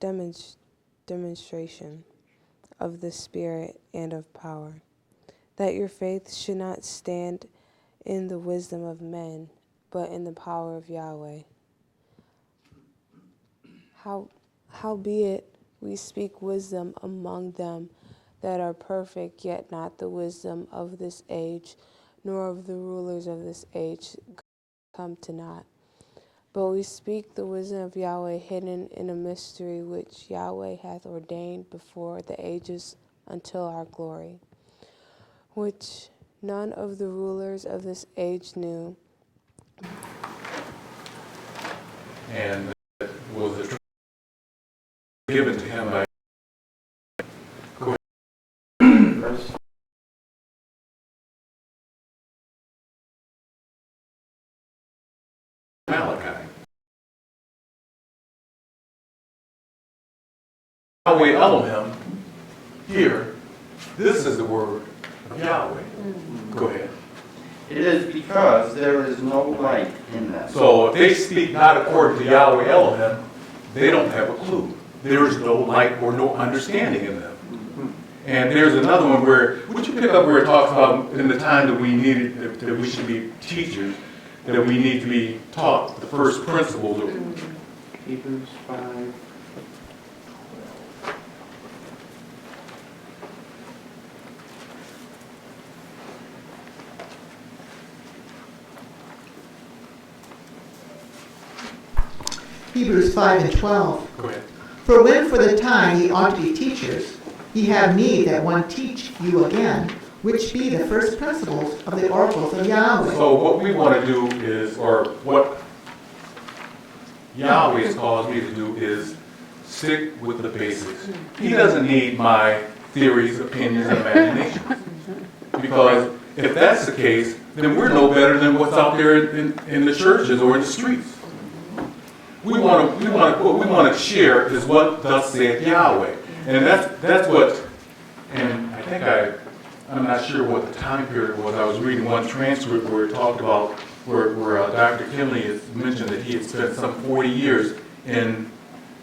demonstration of the Spirit and of power, that your faith should not stand in the wisdom of men, but in the power of Yahweh. Howbeit we speak wisdom among them that are perfect, yet not the wisdom of this age, nor of the rulers of this age come to naught. But we speak the wisdom of Yahweh hidden in a mystery which Yahweh hath ordained before the ages until our glory, which none of the rulers of this age knew. And was given to him by Malachi. Yahweh Elohim, here, this is the word of Yahweh. Go ahead. It is because there is no light in them. So if they speak not according to Yahweh Elohim, they don't have a clue. There is no light or no understanding in them. And there's another one where, would you pick up where it talks about in the time that we needed, that we should be teachers, that we need to be taught the first principles of Hebrews 5. Hebrews 5 and 12. Go ahead. For when for the time ye ought to be teachers, ye have need that one teach you again, which be the first principles of the oracles of Yahweh. So what we want to do is, or what Yahweh has caused me to do is stick with the basics. He doesn't need my theories, opinions, and imaginations. Because if that's the case, then we're no better than what's out there in the churches or in the streets. What we want to share is what thus saith Yahweh. And that's what, and I think I'm not sure what the time period was. I was reading one transcript where it talked about where Dr. Kinley has mentioned that he had spent some 40 years in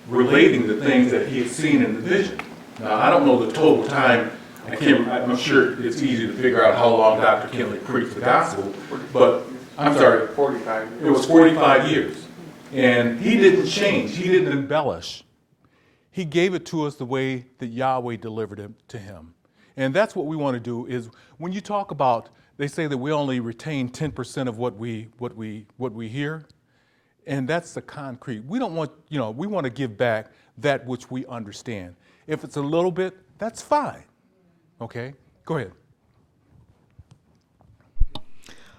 relating the things that he had seen in the vision. Now, I don't know the total time. I'm sure it's easy to figure out how long Dr. Kinley preached the gospel, but I'm sorry, 45 years. it was 45 years. And he didn't change. He didn't embellish. He gave it to us the way that Yahweh delivered it to him. And that's what we want to do is when you talk about, they say that we only retain 10% of what we hear. And that's the concrete. We don't want, we want to give back that which we understand. If it's a little bit, that's fine. Okay? Go ahead.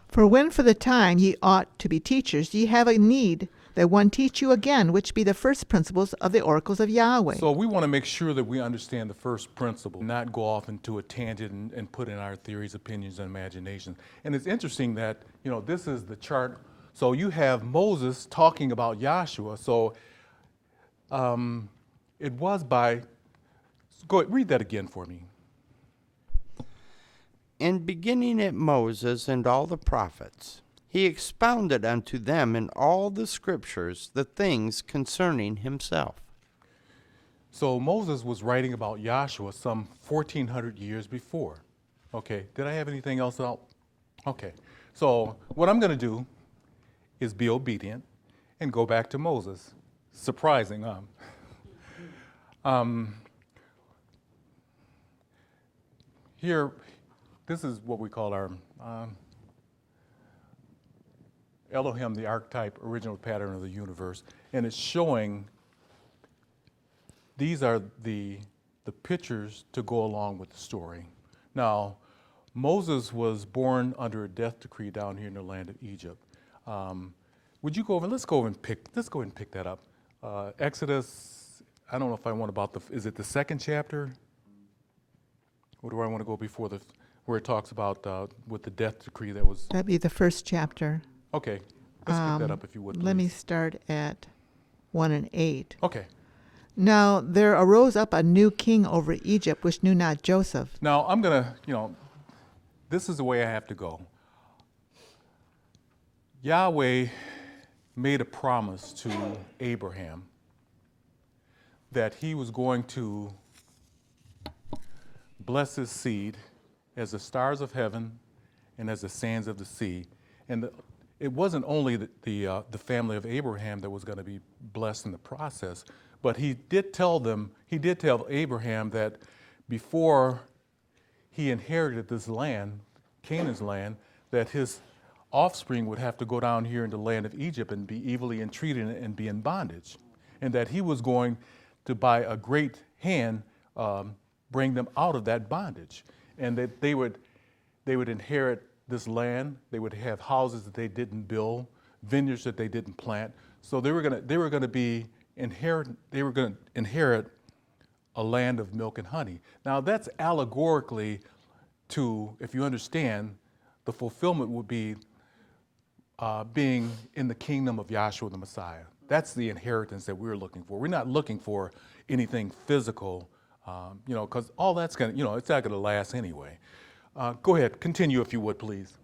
For when for the time ye ought to be teachers, ye have a need that one teach you again, which be the first principles of the oracles of Yahweh. So we want to make sure that we understand the first principle, not go off into a tangent and put in our theories, opinions, and imaginations. And it's interesting that, this is the chart. So you have Moses talking about Yahshua. So it was by, go ahead, read that again for me. And beginning at Moses and all the prophets, he expounded unto them in all the scriptures the things concerning himself. So Moses was writing about Yahshua some 1,400 years before. Okay, did I have anything else out? Okay, so what I'm going to do is be obedient and go back to Moses. Surprising, huh? Here, this is what we call our Elohim, the archetype, original pattern of the universe, and it's showing these are the pictures to go along with the story. Now, Moses was born under a death decree down here in the land of Egypt. Would you go over? Let's go over and pick that up. Exodus. I don't know if I want about is it the second chapter? Or do I want to go before where it talks about with the death decree that was? That'd be the first chapter. Okay, let's pick that up if you would, please. Let me start at 1 and 8. Okay. Now there arose up a new king over Egypt, which knew not Joseph. Now I'm going to, this is the way I have to go. Yahweh made a promise to Abraham that he was going to bless his seed as the stars of heaven and as the sands of the sea. And it wasn't only the family of Abraham that was going to be blessed in the process, but he did tell Abraham that before he inherited this land, Canaan's land, that his offspring would have to go down here into the land of Egypt and be evilly entreated and be in bondage, and that he was going to, by a great hand, bring them out of that bondage, and that they would inherit this land. They would have houses that they didn't build, vineyards that they didn't plant. So they were going to inherit a land of milk and honey. Now that's allegorically to, if you understand, the fulfillment would be being in the kingdom of Yahshua the Messiah. That's the inheritance that we're looking for. We're not looking for anything physical, because all that's it's not going to last anyway. Go ahead, continue if you would, please.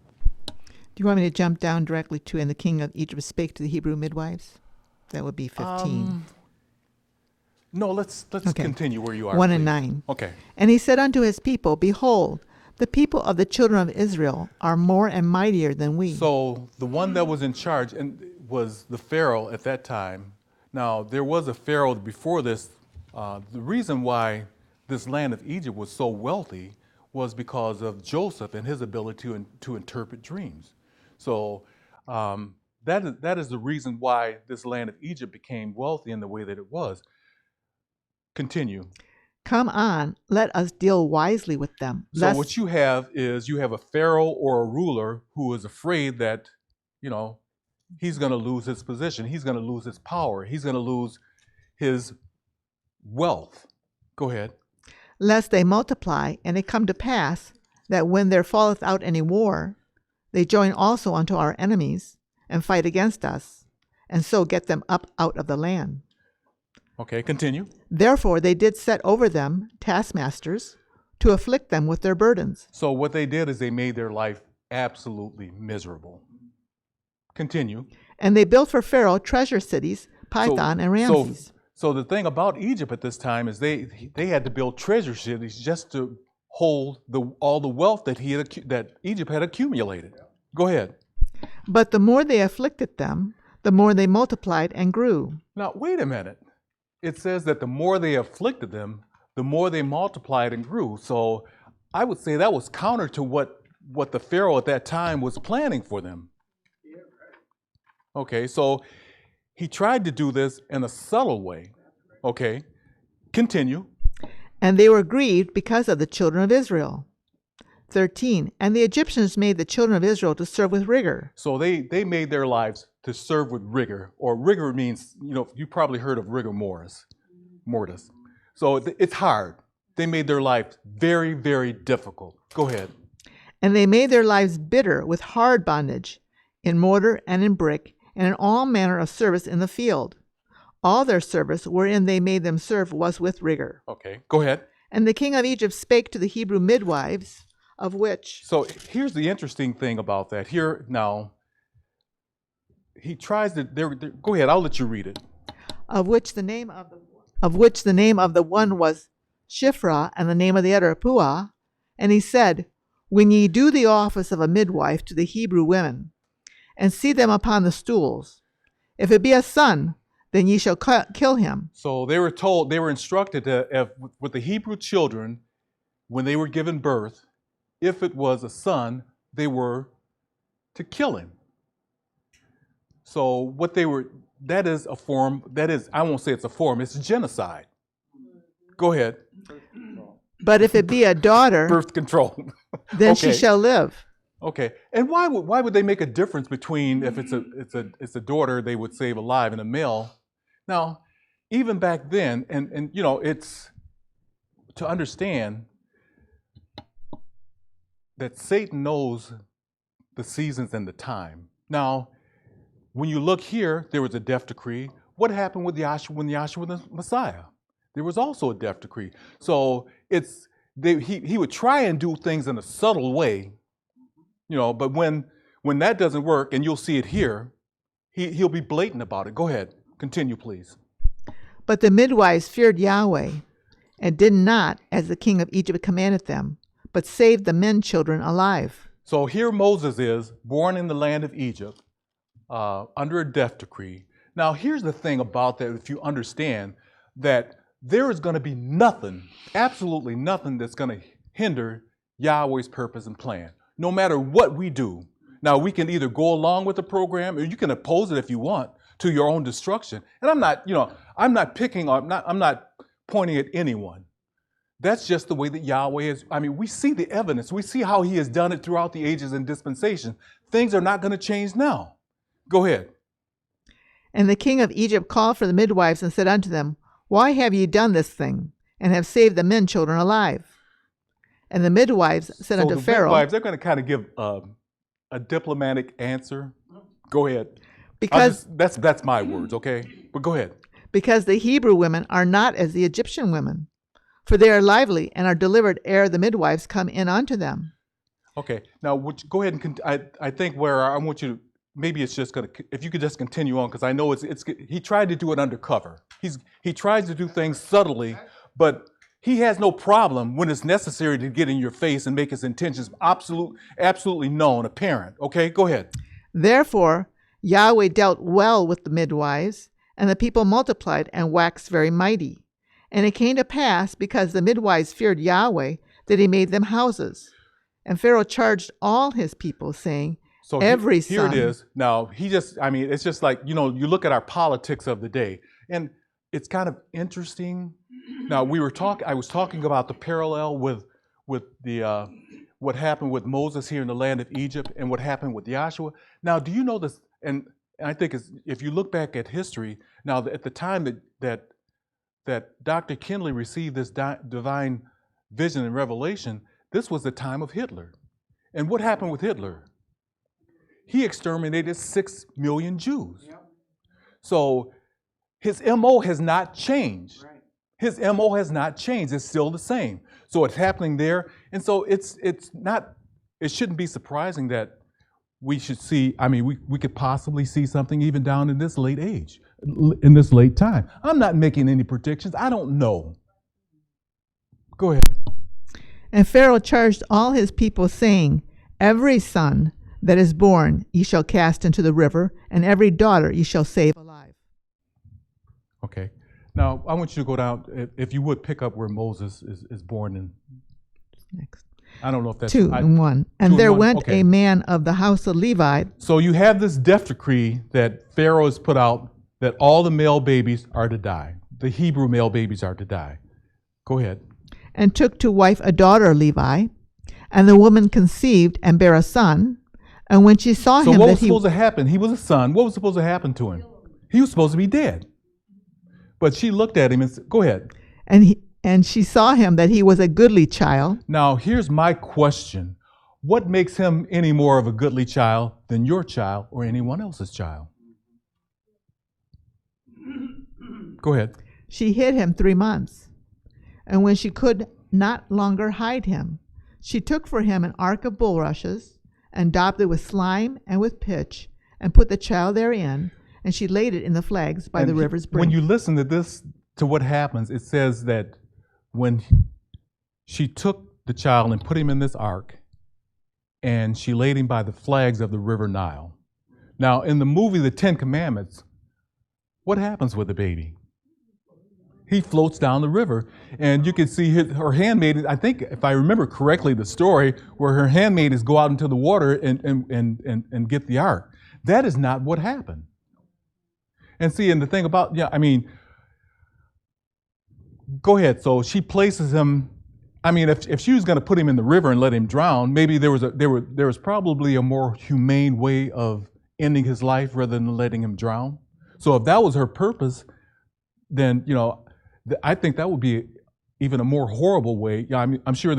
Do you want me to jump down directly to, and the king of Egypt spake to the Hebrew midwives? That would be 15. No, let's Okay. continue where you are. 1 and please. 9. Okay. And he said unto his people, Behold, the people of the children of Israel are more and mightier than we. So the one that was in charge was the Pharaoh at that time. Now, there was a Pharaoh before this. The reason why this land of Egypt was so wealthy was because of Joseph and his ability to interpret dreams. So that is the reason why this land of Egypt became wealthy in the way that it was. Continue. Come on, let us deal wisely with them. So what you have is a Pharaoh or a ruler who is afraid that, he's going to lose his position. He's going to lose his power. He's going to lose his wealth. Go ahead. Lest they multiply, and it come to pass that when there falleth out any war, they join also unto our enemies, and fight against us, and so get them up out of the land. Okay, continue. Therefore they did set over them taskmasters, to afflict them with their burdens. So what they did is they made their life absolutely miserable. Continue. And they built for Pharaoh treasure cities, Python and Ramses. So the thing about Egypt at this time is they had to build treasure cities just to hold all the wealth that Egypt had accumulated. Go ahead. But the more they afflicted them, the more they multiplied and grew. Now wait a minute. It says that the more they afflicted them, the more they multiplied and grew. So I would say that was counter to what the Pharaoh at that time was planning for them. Okay, so he tried to do this in a subtle way. Okay, continue. And they were grieved because of the children of Israel. 13. And the Egyptians made the children of Israel to serve with rigor. So they made their lives to serve with rigor, or rigor means, you probably heard of rigor mortis. So it's hard. They made their life very, very difficult. Go ahead. And they made their lives bitter with hard bondage, in mortar and in brick, and in all manner of service in the field. All their service wherein they made them serve was with rigor. Okay, go ahead. And the king of Egypt spake to the Hebrew midwives, of which... So here's the interesting thing about that. Here now, he tries to... Go ahead, I'll let you read it. Of which the name of the one was Shiphrah, and the name of the other Puah. And he said, When ye do the office of a midwife to the Hebrew women, and see them upon the stools, if it be a son, then ye shall kill him. So they were instructed to, with the Hebrew children, when they were given birth, if it was a son, they were to kill him. So that is a form, I won't say it's a form, it's genocide. Go ahead. But if it be a daughter, Birth control. then Okay. she shall live. Okay, and why would they make a difference between if it's a daughter they would save alive and a male? Now, even back then, and it's to understand that Satan knows the seasons and the time. Now, when you look here, there was a death decree. What happened with Yahshua when Yahshua was the Messiah? There was also a death decree. So he would try and do things in a subtle way. But when that doesn't work, and you'll see it here, he'll be blatant about it. Go ahead. Continue, please. But the midwives feared Yahweh, and did not, as the king of Egypt commanded them, but saved the men children alive. So here Moses is, born in the land of Egypt, under a death decree. Now here's the thing about that, if you understand that there is going to be nothing, absolutely nothing that's going to hinder Yahweh's purpose and plan, no matter what we do. Now we can either go along with the program or you can oppose it if you want to your own destruction. And I'm not picking on, I'm not pointing at anyone. That's just the way that Yahweh is. I mean, we see the evidence. We see how he has done it throughout the ages and dispensation. Things are not going to change now. Go ahead. And the king of Egypt called for the midwives and said unto them, Why have ye done this thing, and have saved the men children alive? And the midwives said unto Pharaoh, Midwives, they're going to kind of give a diplomatic answer. Go ahead. because, that's my words, okay? But go ahead. because the Hebrew women are not as the Egyptian women, for they are lively and are delivered ere the midwives come in unto them. Okay. Now, go ahead and I think where I want you to, maybe it's just going to, if you could just continue on, because I know he tried to do it undercover. He tries to do things subtly, but he has no problem when it's necessary to get in your face and make his intentions absolutely known, apparent. Okay, go ahead. Therefore Yahweh dealt well with the midwives, and the people multiplied and waxed very mighty. And it came to pass, because the midwives feared Yahweh, that he made them houses. And Pharaoh charged all his people, saying, So every here son. it is. Now, it's just like, you look at our politics of the day, and it's kind of interesting. Now, I was talking about the parallel with the what happened with Moses here in the land of Egypt and what happened with Joshua. Now, do you know this? And I think if you look back at history, now at the time that Dr. Kinley received this divine vision and revelation, this was the time of Hitler. And what happened with Hitler? He exterminated 6 million Jews. Yep. So his MO has not changed. Right. His MO has not changed. It's still the same. So it's happening there. And so it shouldn't be surprising that we should see, we could possibly see something even down in this late age, in this late time. I'm not making any predictions. I don't know. Go ahead. And Pharaoh charged all his people, saying, Every son that is born ye shall cast into the river, and every daughter ye shall save alive. Okay. Now, I want you to go down, if you would, pick up where Moses is born in. Next. I don't know if that's 2 and 1. And there went okay. a man of the house of Levi. So you have this death decree that Pharaoh has put out that all the male babies are to die. The Hebrew male babies are to die. Go ahead. And took to wife a daughter of Levi. And the woman conceived and bare a son. And when she saw so him, what was supposed to happen? He was a son. What was supposed to happen to him? He was supposed to be dead. But she looked at him and said, go ahead. And she saw him that he was a goodly child. Now, here's my question. What makes him any more of a goodly child than your child or anyone else's child? Go ahead. She hid him 3 months. And when she could not longer hide him, she took for him an ark of bulrushes, and daubed it with slime and with pitch, and put the child therein, and she laid it in the flags by the river's brink. When you listen to this, to what happens, it says that when she took the child and put him in this ark, and she laid him by the flags of the river Nile. Now, in the movie The 10 Commandments, what happens with the baby? He floats down the river, and you can see her handmaid. I think, if I remember correctly, the story where her handmaid is go out into the water and get the ark. That is not what happened. And see, and the thing about, go ahead. So she places him. If she was going to put him in the river and let him drown, maybe there was probably a more humane way of ending his life rather than letting him drown. So if that was her purpose, then I think that would be even a more horrible way. I'm sure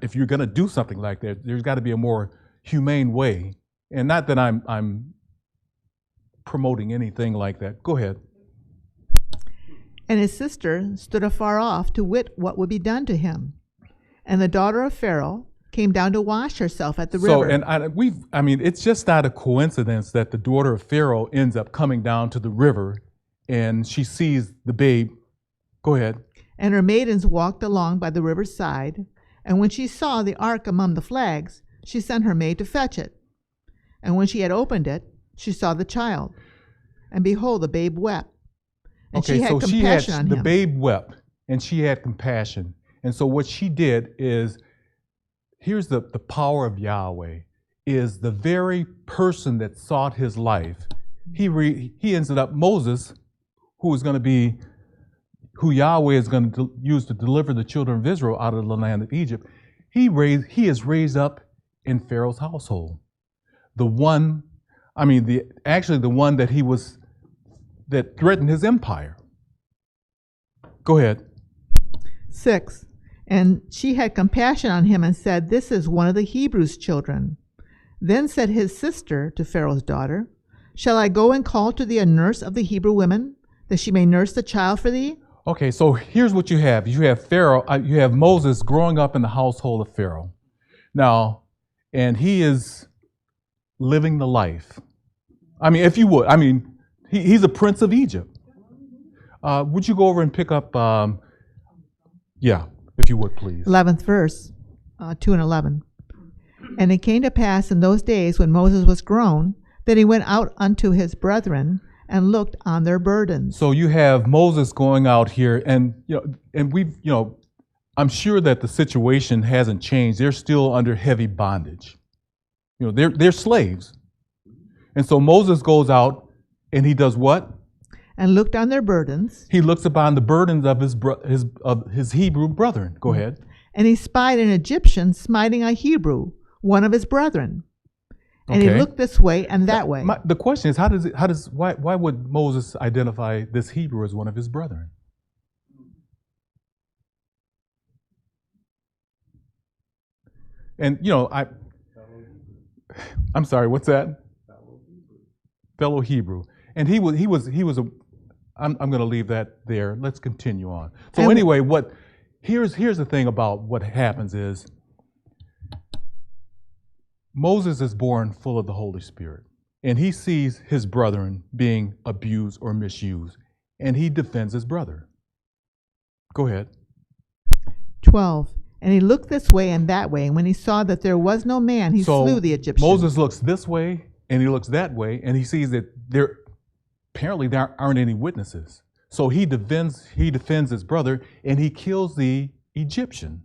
if you're going to do something like that, there's got to be a more humane way. And not that I'm promoting anything like that. Go ahead. And his sister stood afar off to wit what would be done to him. And the daughter of Pharaoh came down to wash herself at the river. And it's just not a coincidence that the daughter of Pharaoh ends up coming down to the river, and she sees the babe Go ahead. And her maidens walked along by the river's side, and when she saw the ark among the flags, she sent her maid to fetch it. And when she had opened it, she saw the child, and behold, the babe wept. And Okay, she had so compassion on the him. babe wept, and she had compassion. And so what she did is, here's the power of Yahweh, is the very person that sought his life. He ended up, Moses, who Yahweh is going to use to deliver the children of Israel out of the land of Egypt, he is raised up in Pharaoh's household. The one that threatened his empire. Go ahead. 6. And she had compassion on him and said, This is one of the Hebrews' children. Then said his sister to Pharaoh's daughter, Shall I go and call to thee a nurse of the Hebrew women, that she may nurse the child for thee? Okay, so here's what you have. You have you have Moses growing up in the household of Pharaoh. Now, and he is living the life. I mean, if you would. I mean, he's a prince of Egypt. Would you go over and pick up, if you would, please. 11th verse, 2 and 11. And it came to pass in those days when Moses was grown, that he went out unto his brethren and looked on their burdens. So you have Moses going out here, and I'm sure that the situation hasn't changed. They're still under heavy bondage. They're slaves. And so Moses goes out and he does what? And looked on their burdens. He looks upon the burdens of his Hebrew brethren. Go ahead. And he spied an Egyptian smiting a Hebrew, one of his brethren. And he looked this way and that way. The question is, why would Moses identify this Hebrew as one of his brethren? And I'm sorry, what's that? Fellow Hebrew. And he was I'm going to leave that there. Let's continue on. So anyway, here's the thing about what happens is Moses is born full of the Holy Spirit, and he sees his brethren being abused or misused, and he defends his brother. Go ahead. 12. And he looked this way and that way, and when he saw that there was no man, he slew the Egyptian. Moses looks this way, and he looks that way, and he sees that there aren't any witnesses. So he defends his brother, and he kills the Egyptian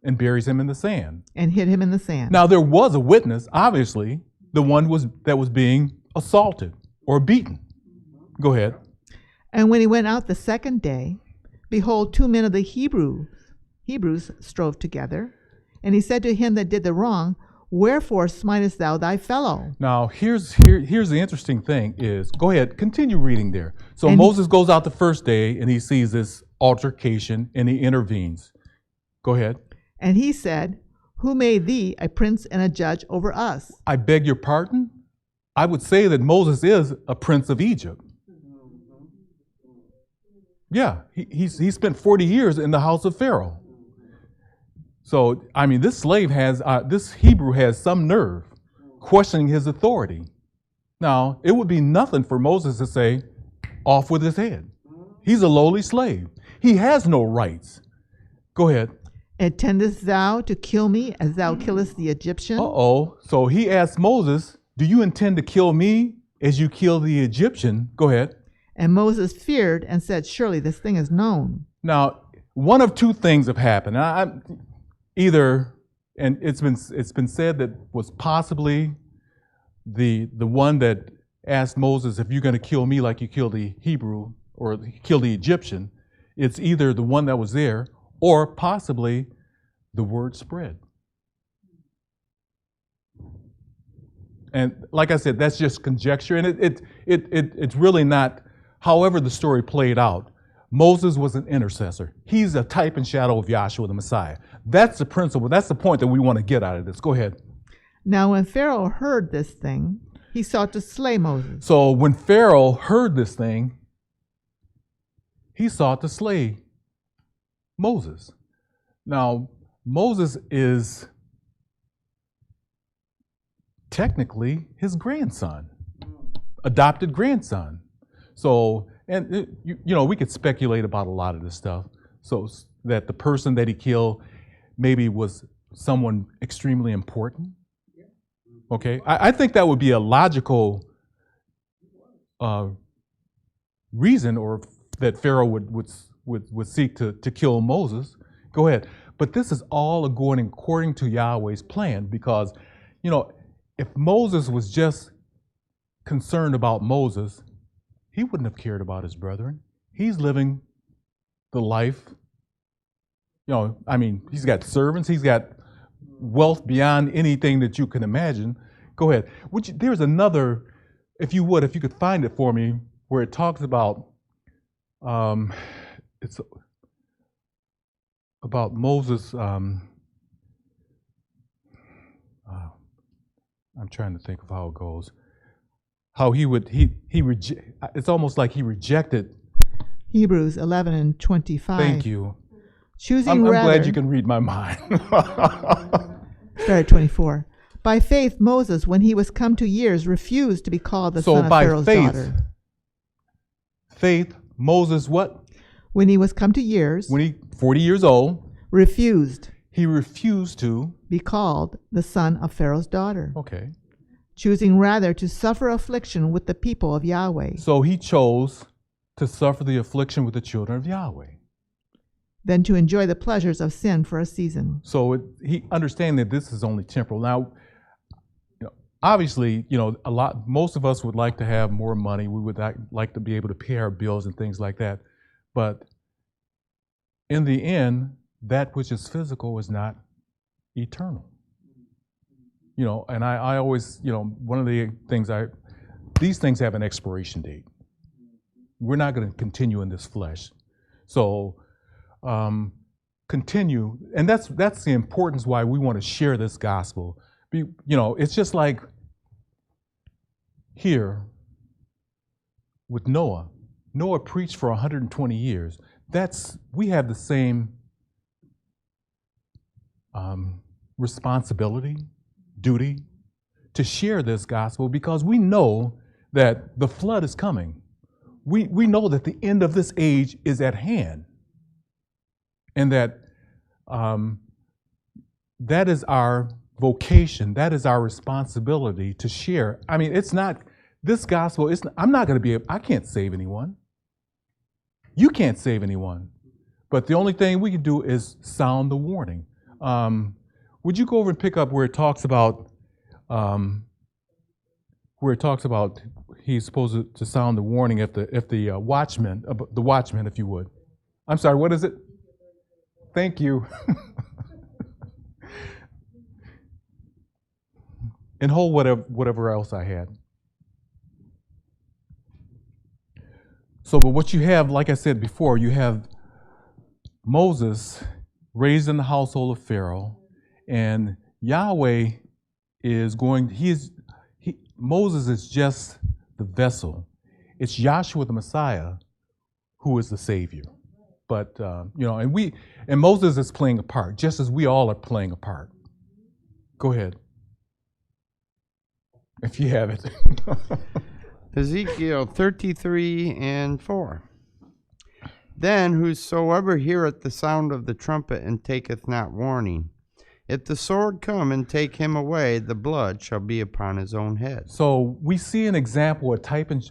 and buries him in the sand. And hid him in the sand. Now there was a witness, obviously, the one that was being assaulted or beaten. Go ahead. And when he went out the second day, behold, 2 men of the Hebrews strove together. And he said to him that did the wrong, Wherefore smitest thou thy fellow? Now here's the interesting thing is, go ahead, continue reading there. So Moses goes out the first day and he sees this altercation and he intervenes. Go ahead. And he said, Who made thee a prince and a judge over us? I beg your pardon? I would say that Moses is a prince of Egypt. Yeah, he spent 40 years in the house of Pharaoh. So, I mean, this Hebrew has some nerve questioning his authority. Now, it would be nothing for Moses to say, off with his head. He's a lowly slave. He has no rights. Go ahead. Intendest thou to kill me as thou killest the Egyptian? So he asked Moses, do you intend to kill me as you kill the Egyptian? Go ahead. And Moses feared and said, Surely this thing is known. Now, one of two things have happened. Either, and it's been said that was possibly the one that asked Moses, if you're going to kill me like you killed the Hebrew or kill the Egyptian, it's either the one that was there or possibly the word spread. And like I said, that's just conjecture, and it's really not. However the story played out, Moses was an intercessor. He's a type and shadow of Yahshua the Messiah. That's the principle. That's the point that we want to get out of this. Go ahead. Now when Pharaoh heard this thing, he sought to slay Moses. So when Pharaoh heard this thing, he sought to slay Moses. Now, Moses is technically his grandson, adopted grandson. So And we could speculate about a lot of this stuff. So that the person that he killed maybe was someone extremely important. Okay, I think that would be a logical reason, or that Pharaoh would seek to kill Moses. Go ahead. But this is all going according to Yahweh's plan, because, if Moses was just concerned about Moses, he wouldn't have cared about his brethren. He's living the life. He's got servants. He's got wealth beyond anything that you can imagine. Go ahead. There's another, if you could find it for me, where it talks about, it's about Moses. I'm trying to think of how it goes. How it's almost like he rejected. Hebrews 11 and 25. Thank you. I'm glad you can read my mind. Start at 24. By faith, Moses, when he was come to years, refused to be called the son of Pharaoh's daughter. Faith, Moses, what? When he was come to years, 40 years old, he refused to be called the son of Pharaoh's daughter. Okay. Choosing rather to suffer affliction with the people of Yahweh. So he chose to suffer the affliction with the children of Yahweh, than to enjoy the pleasures of sin for a season. So he understands that this is only temporal. Now, obviously, most of us would like to have more money. We would like to be able to pay our bills and things like that. But in the end, that which is physical is not eternal. And I always, one of the things these things have an expiration date. We're not going to continue in this flesh. So continue, and that's the importance why we want to share this gospel. It's just like here with Noah. Noah preached for 120 years. We have the same responsibility, duty to share this gospel, because we know that the flood is coming. We know that the end of this age is at hand, and that that is our vocation, that is our responsibility to share. It's not, this gospel, I can't save anyone. You can't save anyone. But the only thing we can do is sound the warning. Would you go over and pick up where it talks about he's supposed to sound the warning if the watchman, if you would. I'm sorry, what is it? Thank you. And hold whatever else I had. So, but what you have, like I said before, you have Moses raised in the household of Pharaoh, and Yahweh is Moses is just the vessel. It's Yahshua the Messiah who is the Savior. But and Moses is playing a part, just as we all are playing a part. Go ahead, if you have it. Ezekiel 33 and 4. Then whosoever heareth the sound of the trumpet and taketh not warning, if the sword come and take him away, the blood shall be upon his own head. So we see an example,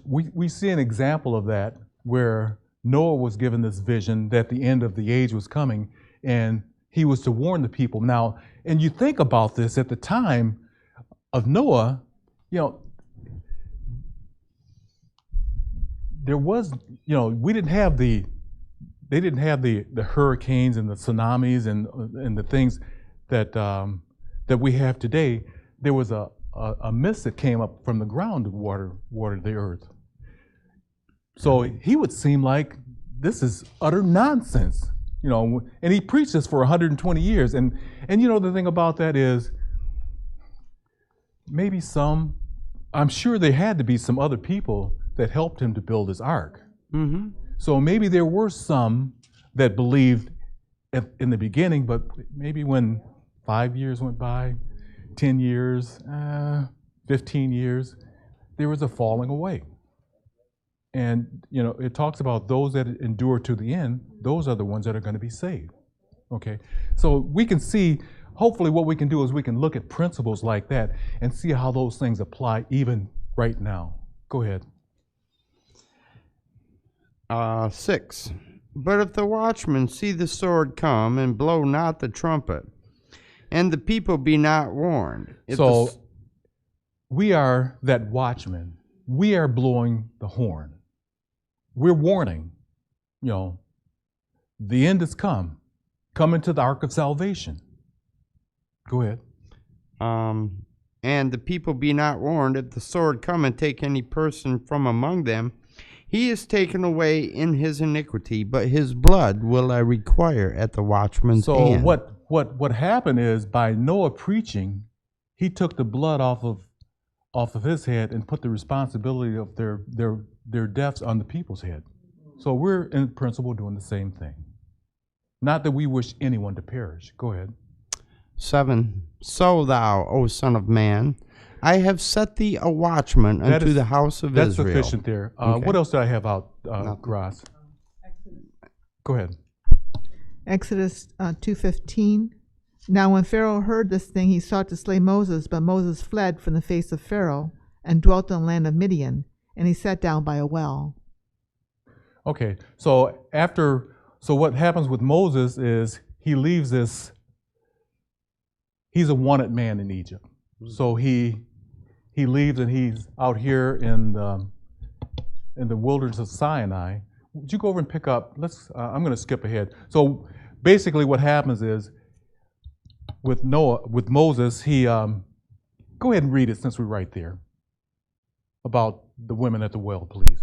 we see an example of that, where Noah was given this vision that the end of the age was coming, and he was to warn the people. Now, and you think about this, at the time of Noah, there was, they didn't have the hurricanes and the tsunamis and the things that we have today. There was a mist that came up from the ground to water the earth. So he would seem like this is utter nonsense, and he preached this for 120 years. And the thing about that is, maybe I'm sure there had to be some other people that helped him to build his ark. Mm-hmm. So maybe there were some that believed in the beginning, but maybe when 5 years went by, 10 years, 15 years, there was a falling away. And, you know, it talks about those that endure to the end, those are the ones that are going to be saved. Okay? So we can see, hopefully what we can do is we can look at principles like that and see how those things apply even right now. Go ahead. 6. But if the watchman see the sword come and blow not the trumpet, and the people be not warned. So we are that watchman. We are blowing the horn. We're warning, you know, the end has come. Come into the ark of salvation. Go ahead. And the people be not warned, if the sword come and take any person from among them, he is taken away in his iniquity, but his blood will I require at the watchman's hand. So what happened is, by Noah preaching, he took the blood off of his head and put the responsibility of their deaths on the people's head. So we're in principle doing the same thing. Not that we wish anyone to perish. Go ahead. 7. So thou, O son of man, I have set thee a watchman unto the house of That's Israel. sufficient there. Okay. What else do I have out, Gross? Go ahead. Exodus 2:15. Now when Pharaoh heard this thing, he sought to slay Moses, but Moses fled from the face of Pharaoh and dwelt in the land of Midian, and he sat down by a well. Okay, so what happens with Moses is he leaves this, he's a wanted man in Egypt. So he leaves and he's out here in the wilderness of Sinai. Would you go over and pick up, I'm gonna skip ahead. So basically what happens is, with Moses, he, go ahead and read it since we're right there, about the women at the well, please.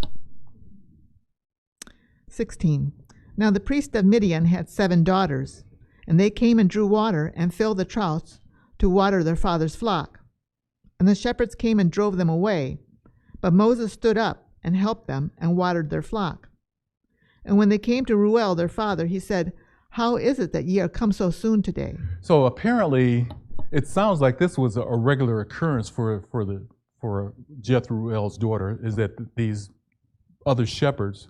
16. Now the priest of Midian had 7 daughters, and they came and drew water and filled the troughs to water their father's flock. And the shepherds came and drove them away. But Moses stood up and helped them and watered their flock. And when they came to Reuel their father, he said, How is it that ye are come so soon today? So apparently, it sounds like this was a regular occurrence for Jethruel's daughter, is that these other shepherds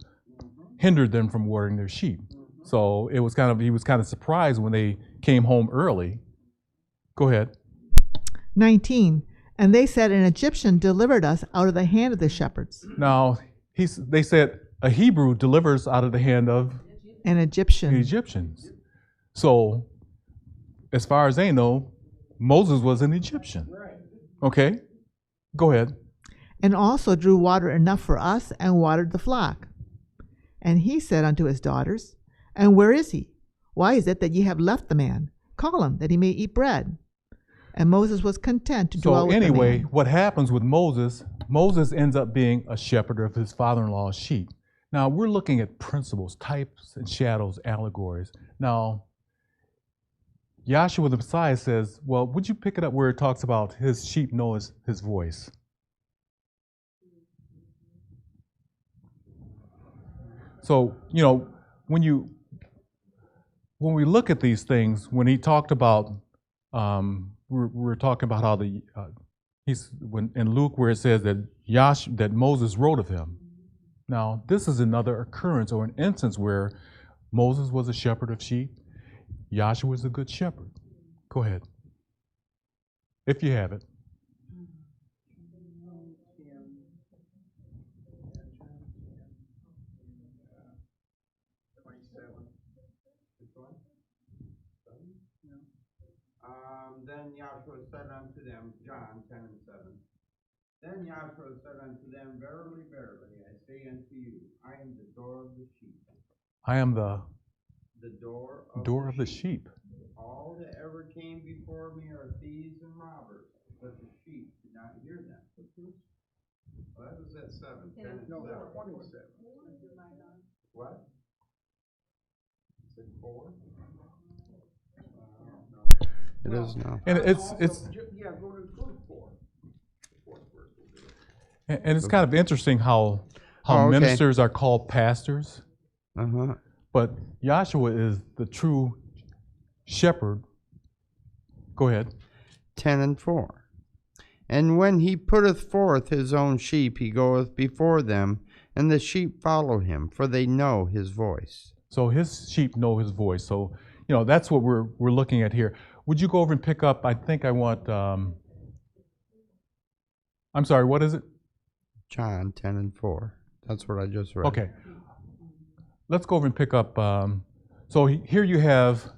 hindered them from watering their sheep. So he was kind of surprised when they came home early. Go ahead. 19. And they said, An Egyptian delivered us out of the hand of the shepherds. Now, they said, a Hebrew delivers out of the hand of An Egyptian. the Egyptians. So, as far as they know, Moses was an Egyptian. Okay? Go ahead. And also drew water enough for us and watered the flock. And he said unto his daughters, And where is he? Why is it that ye have left the man? Call him, that he may eat bread. And Moses was content to dwell with the anyway, man. what happens with Moses ends up being a shepherd of his father-in-law's sheep. Now, we're looking at principles, types and shadows, allegories. Now, Yahshua the Messiah says, well, would you pick it up where it talks about his sheep know his voice? So, you know, when we look at these things, when he talked about, we're talking about how in Luke where it says that Moses wrote of him. Now, this is another occurrence or an instance where Moses was a shepherd of sheep. Yahshua was a good shepherd. Go ahead, if you have it. Then Yahshua said unto them, John 10:7. Then Yahshua said unto them, Verily, verily, I say unto you, I am the door of the sheep. I am the door of the sheep. All that ever came before me are thieves and robbers, but the sheep did not hear them. Well, that was at 7. 10 and 7. 27. What? Is it 4? It is now. And it's Yeah, go to 4. and it's kind of interesting how okay. ministers are called pastors, Uh-huh. but Yahshua is the true shepherd. Go ahead. 10 and 4. And when he putteth forth his own sheep, he goeth before them, and the sheep follow him, for they know his voice. So his sheep know his voice. So, that's what we're looking at here. Would you go over and pick up, I think I want, I'm sorry, what is it? John 10 and 4. That's what I just read. Okay. Let's go over and pick up, here you have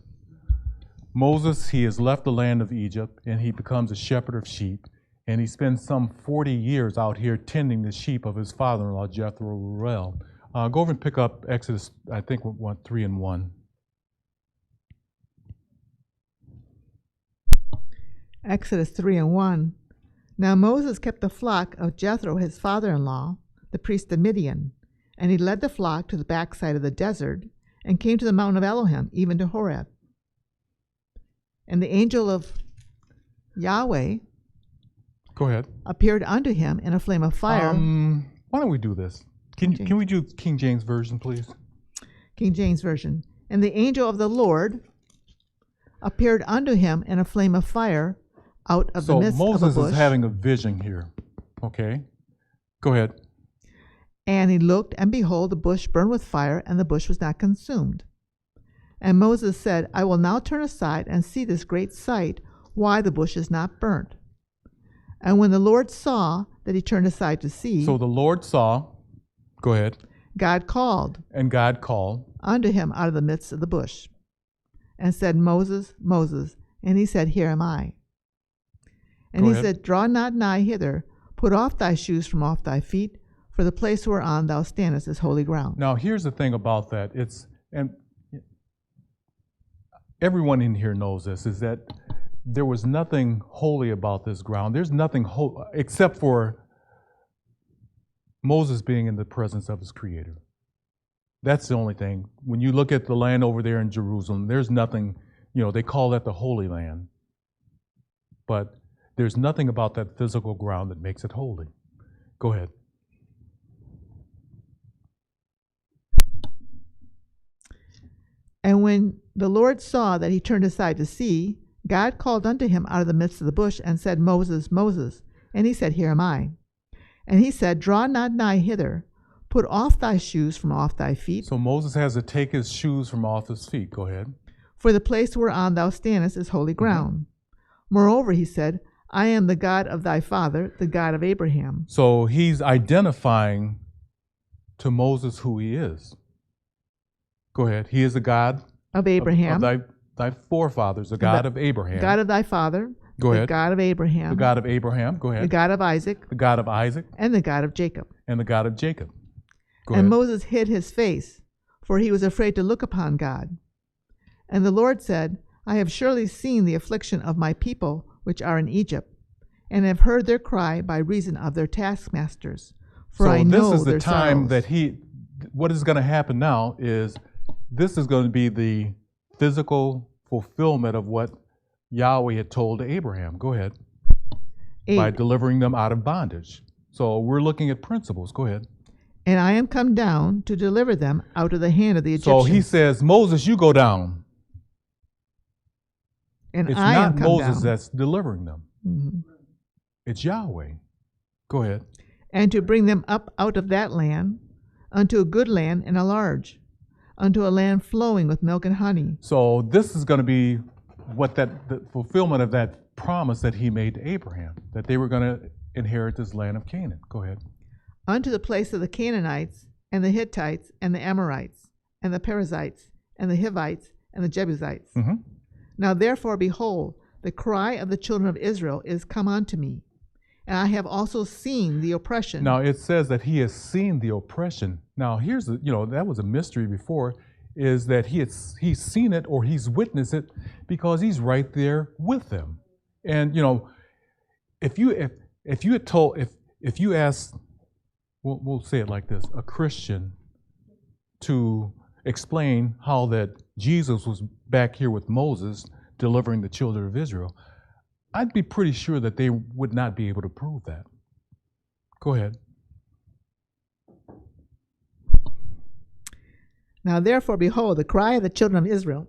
Moses. He has left the land of Egypt, and he becomes a shepherd of sheep. And he spends some 40 years out here tending the sheep of his father-in-law, Jethro Ruel. Go over and pick up Exodus, I think, 3 and 1. Exodus 3 and 1. Now Moses kept the flock of Jethro, his father-in-law, the priest of Midian, and he led the flock to the backside of the desert and came to the mountain of Elohim, even to Horeb. And the angel of Yahweh Go ahead. appeared unto him in a flame of fire. Why don't we do this? Can we do King James Version, please? King James Version. And the angel of the Lord appeared unto him in a flame of fire out of the midst So of a Moses bush. is having a vision here. Okay. Go ahead. And he looked, and behold, the bush burned with fire, and the bush was not consumed. And Moses said, I will now turn aside and see this great sight, why the bush is not burnt. And when the Lord saw that he turned aside to see, So the Lord saw, go ahead, God called and God called. unto him out of the midst of the bush, and said, Moses, Moses. And he said, Here am I. And Go he ahead. said, Draw not nigh hither, put off thy shoes from off thy feet, for the place whereon thou standest is holy ground. Now, here's the thing about that. And everyone in here knows this, is that there was nothing holy about this ground. There's nothing except for Moses being in the presence of his Creator. That's the only thing. When you look at the land over there in Jerusalem, there's nothing, they call that the Holy Land. But there's nothing about that physical ground that makes it holy. Go ahead. And when the Lord saw that he turned aside to see, God called unto him out of the midst of the bush, and said, Moses, Moses. And he said, Here am I. And he said, Draw not nigh hither, put off thy shoes from off thy feet, So Moses has to take his shoes from off his feet. Go ahead. for the place whereon thou standest is holy ground. Moreover, he said, I am the God of thy father, the God of Abraham. So he's identifying to Moses who he is. Go ahead. He is the God Of Abraham, of thy forefathers, the God of Abraham. God of thy father, Go the ahead. God of Abraham, The God of Abraham. Go the ahead. God of Isaac, The God of Isaac and the God of Jacob. and the God of Jacob. Go And ahead. Moses hid his face, for he was afraid to look upon God. And the Lord said, I have surely seen the affliction of my people which are in Egypt, and have heard their cry by reason of their taskmasters. For So I know this is the their time sorrows. that what is going to happen now is this is going to be the physical fulfillment of what Yahweh had told Abraham. Go ahead. By 8. delivering them out of bondage. So we're looking at principles. Go ahead. And I am come down to deliver them out of the hand of the So Egyptians. he says, Moses, you go down. and It's I am not come Moses down. that's delivering them. Mhm. It's Yahweh. Go ahead. And to bring them up out of that land unto a good land and a large, unto a land flowing with milk and honey. So this is going to be the fulfillment of that promise that he made to Abraham, that they were going to inherit this land of Canaan. Go ahead. Unto the place of the Canaanites, and the Hittites, and the Amorites, and the Perizzites, and the Hivites, and the Jebusites. Mm-hmm. Now therefore, behold, the cry of the children of Israel is come unto me, and I have also seen the oppression. Now it says that he has seen the oppression. Now here's that was a mystery before, is that he's seen it or he's witnessed it because he's right there with them. And if you ask, we'll say it like this, a Christian to explain how that Jesus was back here with Moses delivering the children of Israel, I'd be pretty sure that they would not be able to prove that. Go ahead. Now therefore, behold, the cry of the children of Israel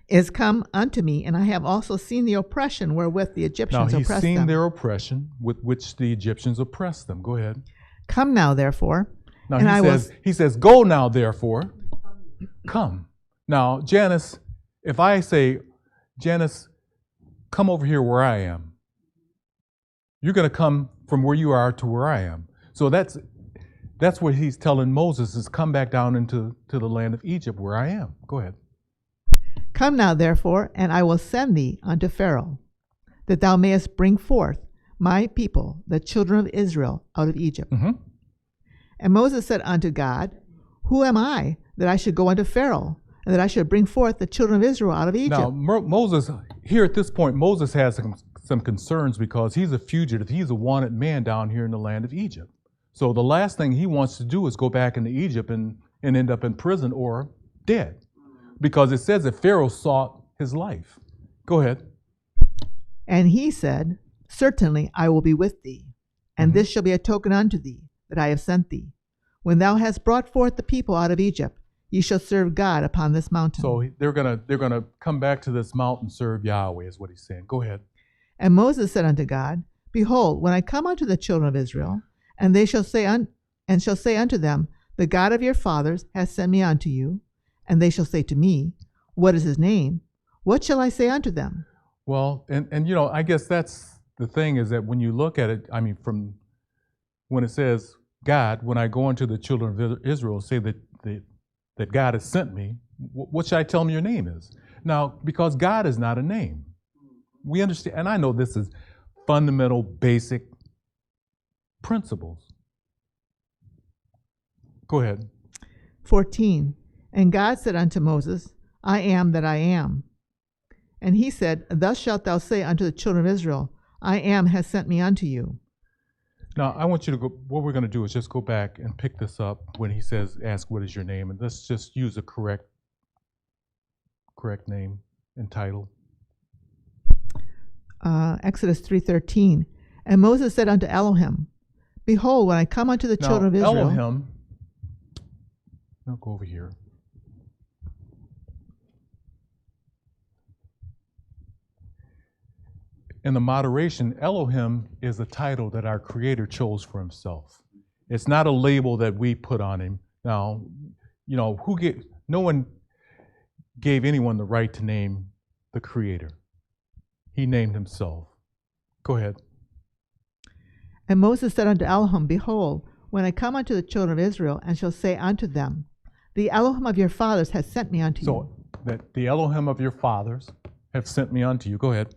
is come unto me, and I have also seen the oppression wherewith the Now Egyptians he's oppressed seen them. their oppression with which the Egyptians oppressed them. Go ahead. Come now, therefore, Now And he says, go now, therefore, come. Now, Janice, if I say, Janice, come over here where I am, you're going to come from where you are to where I am. So that's what he's telling Moses is come back down into the land of Egypt where I am. Go ahead. Come now, therefore, and I will send thee unto Pharaoh, that thou mayest bring forth my people, the children of Israel, out of Egypt. Mm-hmm. And Moses said unto God, Who am I that I should go unto Pharaoh, and that I should bring forth the children of Israel out of Egypt? Now, Moses, here at this point, Moses has some concerns because he's a fugitive. He's a wanted man down here in the land of Egypt. So the last thing he wants to do is go back into Egypt and end up in prison or dead. Because it says that Pharaoh sought his life. Go ahead. And he said, Certainly I will be with thee, and this shall be a token unto thee, that I have sent thee. When thou hast brought forth the people out of Egypt, ye shall serve God upon this mountain. So they're gonna come back to this mountain and serve Yahweh, is what he's saying. Go ahead. And Moses said unto God, Behold, when I come unto the children of Israel, and they shall say unto them, The God of your fathers hath sent me unto you, and they shall say to me, What is his name? What shall I say unto them? Well, and you know, I guess that's the thing is that when you look at it, I mean, from when it says God, when I go into the children of Israel, say that God has sent me, what should I tell them your name is? Now, because God is not a name. We understand, and I know this is fundamental, basic principles. Go ahead. 14. And God said unto Moses, I am that I am. And he said, Thus shalt thou say unto the children of Israel, I am has sent me unto you. Now, I want you to go, what we're going to do is just go back and pick this up when he says, ask what is your name, and let's just use a correct name and title. Exodus 3:13. And Moses said unto Elohim, Behold, when I come unto the children of Israel. Elohim, I'll go over here. In the moderation, Elohim is a title that our Creator chose for himself. It's not a label that we put on him. Now, you know, no one gave anyone the right to name the Creator. He named himself. Go ahead. And Moses said unto Elohim, Behold, when I come unto the children of Israel, and shall say unto them, The Elohim of your fathers hath sent me unto you. So, that the Elohim of your fathers have sent me unto you. Go ahead.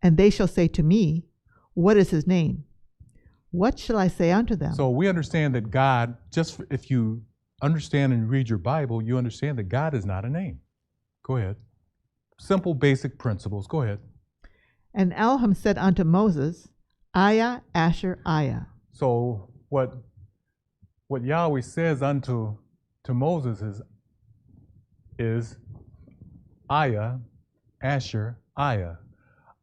And they shall say to me, What is his name? What shall I say unto them? So we understand that God, just if you understand and read your Bible, you understand that God is not a name. Go ahead. Simple, basic principles. Go ahead. And Elohim said unto Moses, Aya, Asher, Aya. So what Yahweh says unto Moses is Aya, Asher, Aya.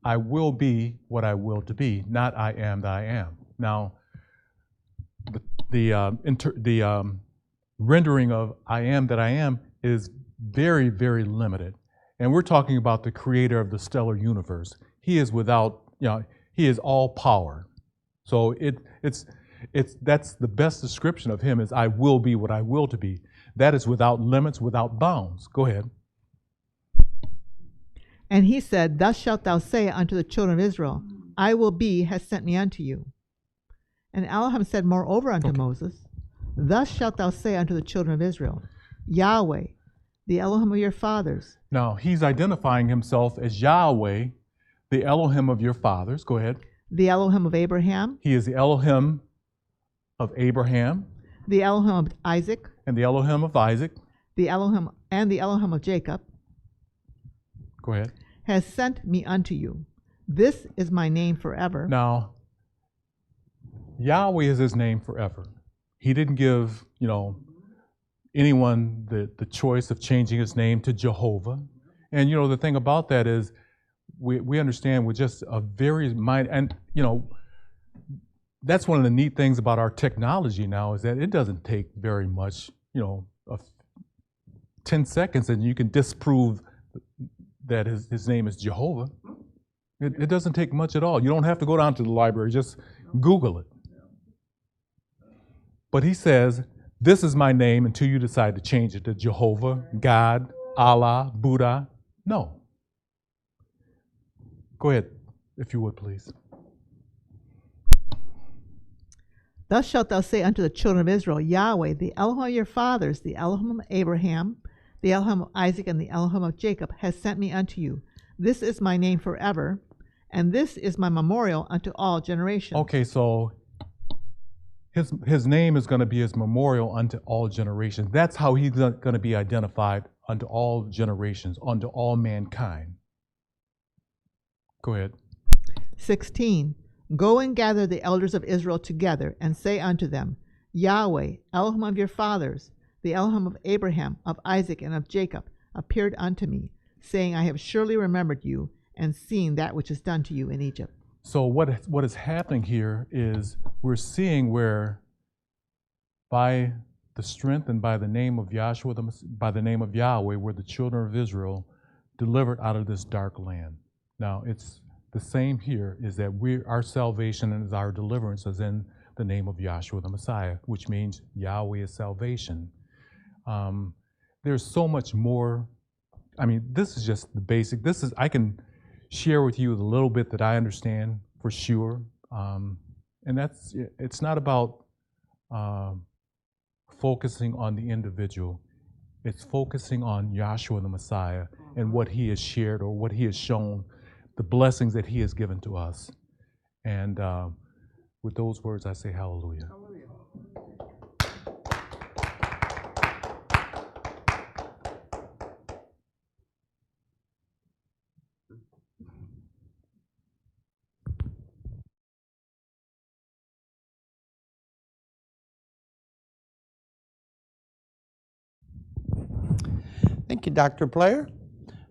I will be what I will to be, not I am that I am. Now, the rendering of I am that I am is very, very limited. And we're talking about the creator of the stellar universe. He is without, he is all power. So that's the best description of him is I will be what I will to be. That is without limits, without bounds. Go ahead. And he said, Thus shalt thou say unto the children of Israel, I will be has sent me unto you. And Elohim said moreover unto Moses, Thus shalt thou say unto the children of Israel, Yahweh, the Elohim of your fathers. Now, he's identifying himself as Yahweh, the Elohim of your fathers. Go ahead. The Elohim of Abraham. He is the Elohim of Abraham. The Elohim of Isaac. And the Elohim of Isaac. The Elohim of Jacob. Go ahead. Has sent me unto you. This is my name forever. Now, Yahweh is his name forever. He didn't give, anyone the choice of changing his name to Jehovah. And, the thing about that is we understand with just a very mind, and, that's one of the neat things about our technology now is that it doesn't take very much, 10 seconds and you can disprove that his name is Jehovah. It doesn't take much at all. You don't have to go down to the library, just Google it. But he says, this is my name until you decide to change it to Jehovah, God, Allah, Buddha. No. Go ahead, if you would, please. Thus shalt thou say unto the children of Israel, Yahweh, the Elohim of your fathers, the Elohim of Abraham, the Elohim of Isaac, and the Elohim of Jacob, has sent me unto you. This is my name forever, and this is my memorial unto all generations. Okay, so his name is going to be his memorial unto all generations. That's how he's going to be identified unto all generations, unto all mankind. Go ahead. 16. Go and gather the elders of Israel together, and say unto them, Yahweh, Elohim of your fathers, the Elohim of Abraham, of Isaac, and of Jacob, appeared unto me, saying, I have surely remembered you, and seen that which is done to you in Egypt. So what is happening here is we're seeing where by the strength and by the name of Yahshua, by the name of Yahweh, were the children of Israel delivered out of this dark land. Now, it's the same here, is that our salvation and our deliverance is in the name of Yahshua the Messiah, which means Yahweh is salvation. There's so much more. I mean, this is just the basic. I can share with you the little bit that I understand for sure. And it's not about focusing on the individual. It's focusing on Yahshua the Messiah and what he has shared or what he has shown, the blessings that he has given to us. And with those words, I say hallelujah. Thank you, Dr. Player.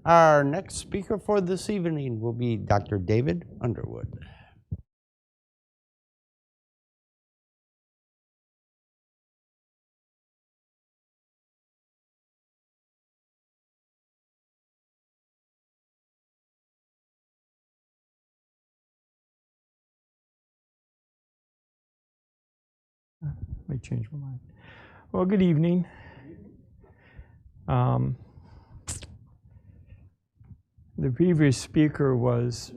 Our next speaker for this evening will be Dr. David Underwood. May change my mind. Well, good evening. The previous speaker was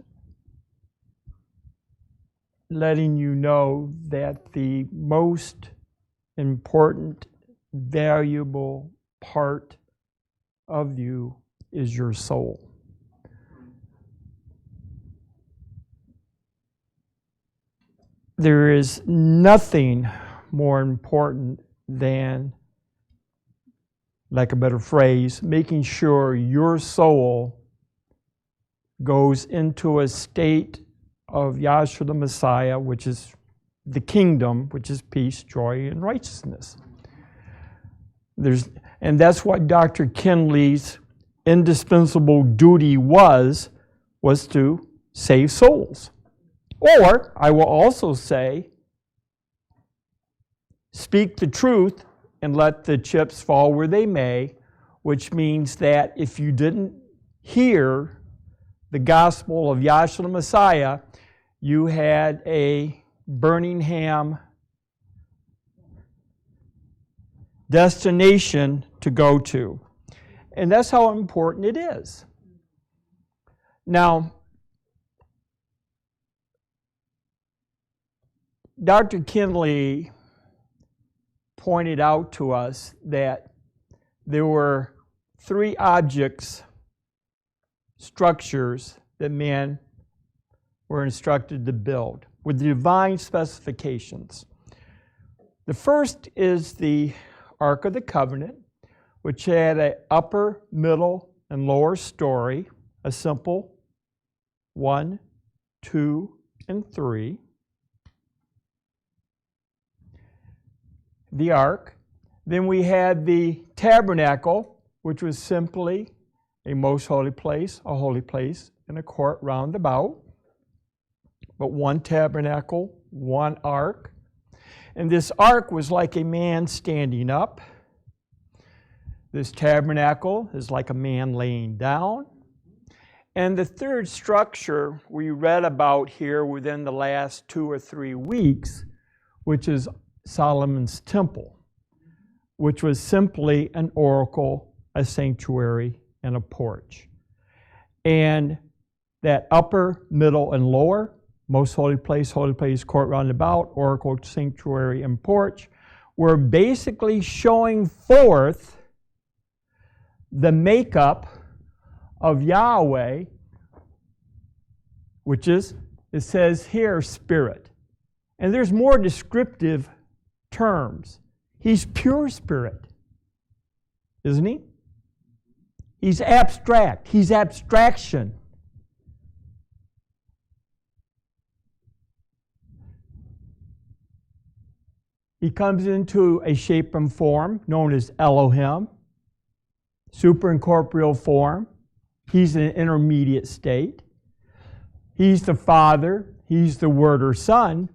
letting you know that the most important, valuable part of you is your soul. There is nothing more important than, like a better phrase, making sure your soul goes into a state of Yahshua the Messiah, which is the kingdom, which is peace, joy, and righteousness. And that's what Dr. Kinley's indispensable duty was to save souls. Or, I will also say, speak the truth and let the chips fall where they may, which means that if you didn't hear the gospel of Yahshua the Messiah, you had a Birmingham destination to go to. And that's how important it is. Now, Dr. Kinley pointed out to us that there were 3 objects, structures that men were instructed to build with divine specifications. The first is the Ark of the Covenant, which had an upper, middle, and lower story, a simple 1, 2, and 3. The ark. Then we had the tabernacle, which was simply a most holy place, a holy place, and a court round about. But one tabernacle, one ark. And this ark was like a man standing up. This tabernacle is like a man laying down. And the third structure we read about here within the last 2 or 3 weeks, which is Solomon's temple. which was simply an oracle, a sanctuary, and a porch. And that upper, middle, and lower, most holy place, court round about, oracle, sanctuary, and porch, were basically showing forth the makeup of Yahweh, which is, it says here, spirit. And there's more descriptive terms. He's pure spirit, isn't he? He's abstract. He's abstraction. He comes into a shape and form known as Elohim, superincorporeal form. He's in an intermediate state. He's the Father. He's the Word or Son.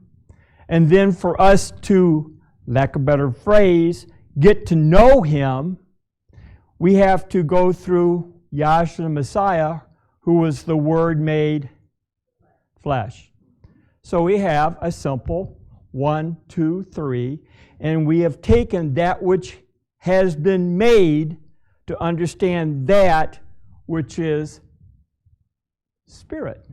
And then for us to, lack of a better phrase, get to know Him, we have to go through Yahshua the Messiah, who was the Word made flesh. So we have a simple 1, 2, 3, and we have taken that which has been made to understand that which is spirit.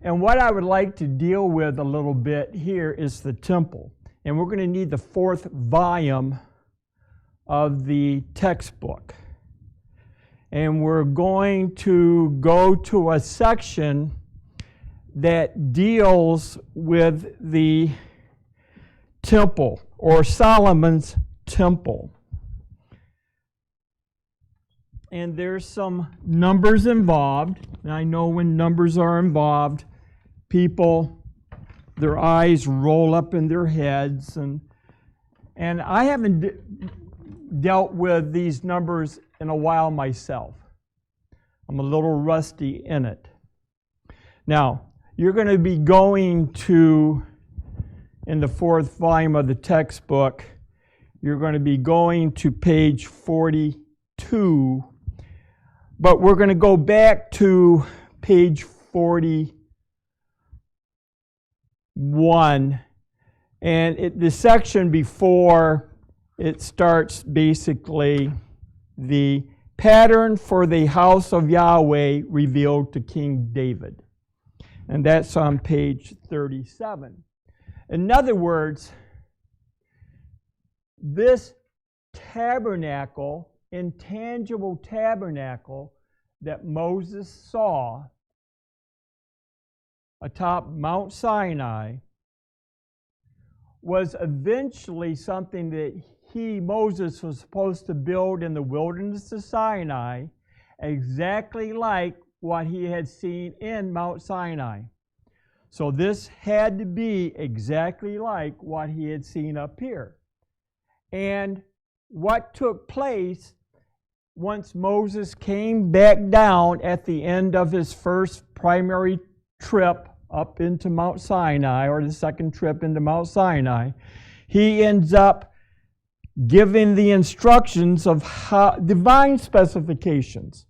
And what I would like to deal with a little bit here is the temple. And we're going to need the 4th volume of the textbook. And we're going to go to a section that deals with the temple, or Solomon's temple. And there's some numbers involved. And I know when numbers are involved, people, their eyes roll up in their heads. And I haven't dealt with these numbers in a while myself. I'm a little rusty in it. Now, you're going to be going to, in the 4th volume of the textbook, you're going to be going to page 42, but we're going to go back to page 41, and the section before it starts basically the pattern for the house of Yahweh revealed to King David. And that's on page 37. In other words, this tabernacle, intangible tabernacle that Moses saw atop Mount Sinai, was eventually something that Moses was supposed to build in the wilderness of Sinai, exactly like what he had seen in Mount Sinai. So this had to be exactly like what he had seen up here. And what took place once Moses came back down at the end of his first primary trip up into Mount Sinai, or the second trip into Mount Sinai, he ends up giving the instructions of divine specifications,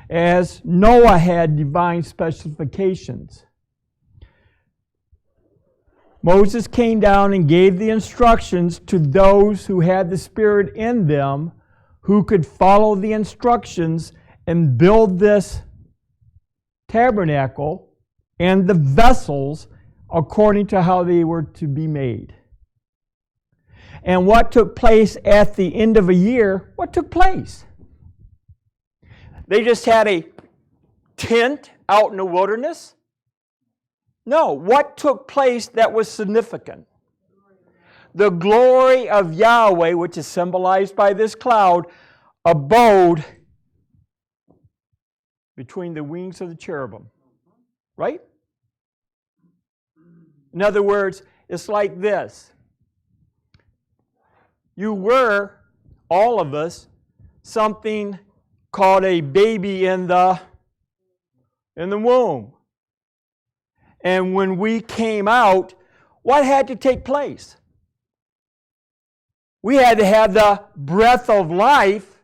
as Noah had divine specifications. Moses came down and gave the instructions to those who had the Spirit in them, who could follow the instructions and build this tabernacle and the vessels according to how they were to be made. And what took place at the end of a year? What took place? They just had a tent out in the wilderness? No. What took place that was significant? The glory of Yahweh, which is symbolized by this cloud, abode between the wings of the cherubim. Right? In other words, it's like this. You were, all of us, something called a baby in the womb. And when we came out, what had to take place? We had to have the breath of life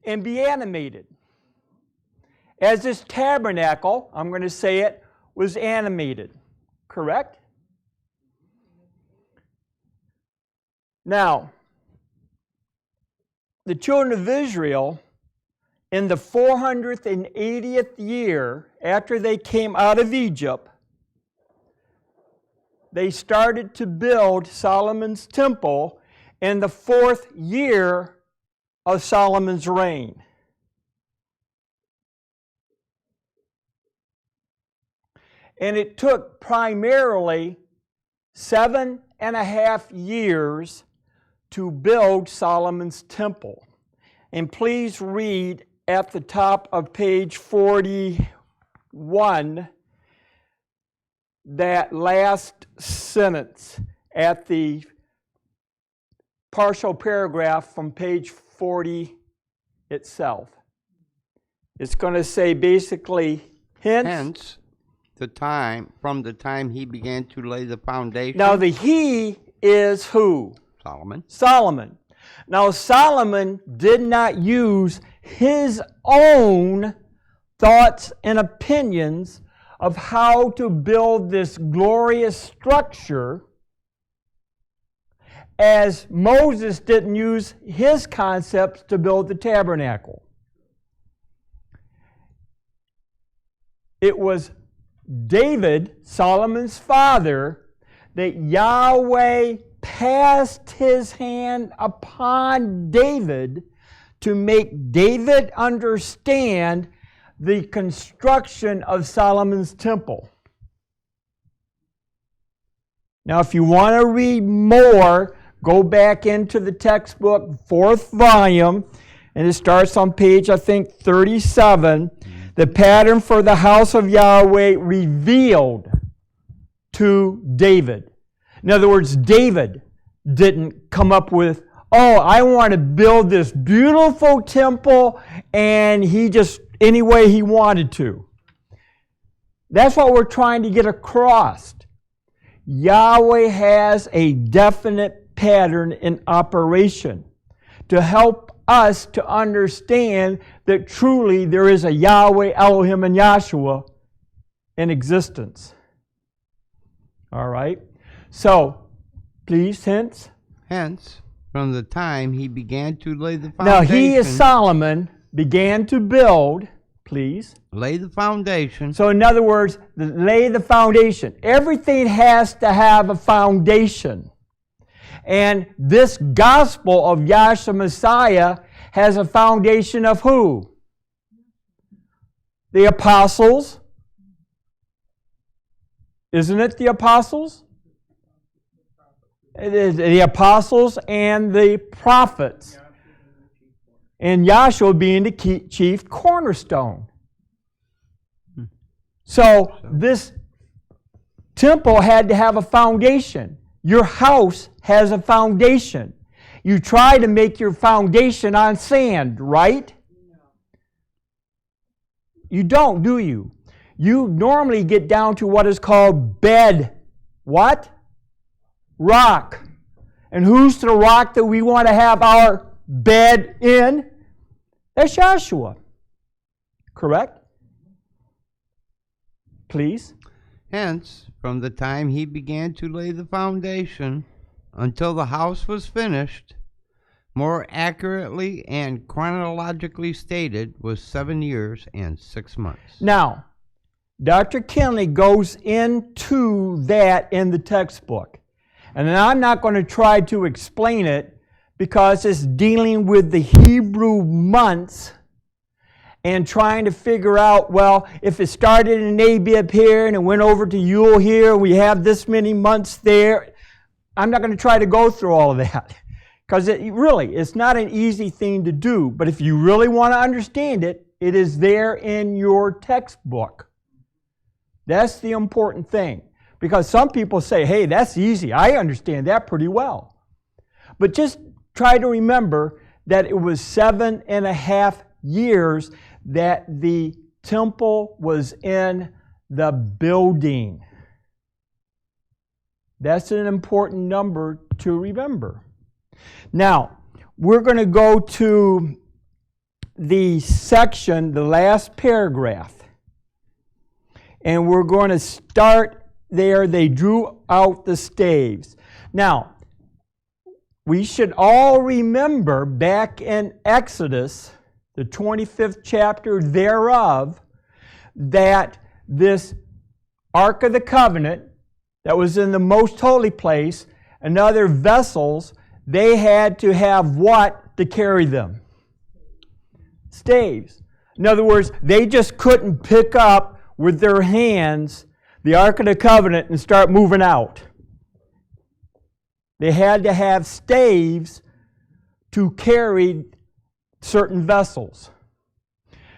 and be animated. As this tabernacle, I'm going to say it, was animated. Correct? Now, the children of Israel, in the 480th year after they came out of Egypt, they started to build Solomon's temple in the 4th year of Solomon's reign. And it took primarily 7.5 years to build Solomon's temple. And please read at the top of page 41 that last sentence at the partial paragraph from page 40 itself. It's going to say basically, Hence, from the time he began to lay the foundation. Now the he is who? Solomon. Solomon. Now Solomon did not use his own thoughts and opinions of how to build this glorious structure, as Moses didn't use his concepts to build the tabernacle. It was David, Solomon's father, that Yahweh passed his hand upon David to make David understand the construction of Solomon's temple. Now, if you want to read more, go back into the textbook, 4th volume, and it starts on page, I think, 37. The pattern for the house of Yahweh revealed to David. In other words, David didn't come up with, oh, I want to build this beautiful temple, and he just, any way he wanted to. That's what we're trying to get across. Yahweh has a definite pattern in operation to help us to understand that truly there is a Yahweh, Elohim, and Yahshua in existence. All right? So, please, hence. Hence, from the time he began to lay the foundation. Now, he is Solomon, began to build, please. Lay the foundation. So, in other words, lay the foundation. Everything has to have a foundation. And this gospel of Yahshua Messiah has a foundation of who? The apostles. Isn't it the apostles? It is the apostles and the prophets. And Yahshua being the chief cornerstone. So this temple had to have a foundation. Your house has a foundation. You try to make your foundation on sand, right? You don't, do you? You normally get down to what is called bed. What? Rock. And who's the rock that we want to have our bed in? That's Joshua. Correct? Please. Hence, from the time he began to lay the foundation until the house was finished, more accurately and chronologically stated, was 7 years and 6 months. Now, Dr. Kinley goes into that in the textbook. And I'm not going to try to explain it because it's dealing with the Hebrew months and trying to figure out, well, if it started in Abib here and it went over to Yule here, we have this many months there. I'm not going to try to go through all of that because it's not an easy thing to do. But if you really want to understand it, it is there in your textbook. That's the important thing. Because some people say, hey, that's easy. I understand that pretty well. But just try to remember that it was 7.5 years that the temple was in the building. That's an important number to remember. Now, we're going to go to the section, the last paragraph. And we're going to start there. They drew out the staves. Now, we should all remember back in Exodus, the 25th chapter thereof, that this Ark of the Covenant that was in the most holy place and other vessels, they had to have what to carry them? Staves. In other words, they just couldn't pick up with their hands the Ark of the Covenant and start moving out. They had to have staves to carry certain vessels.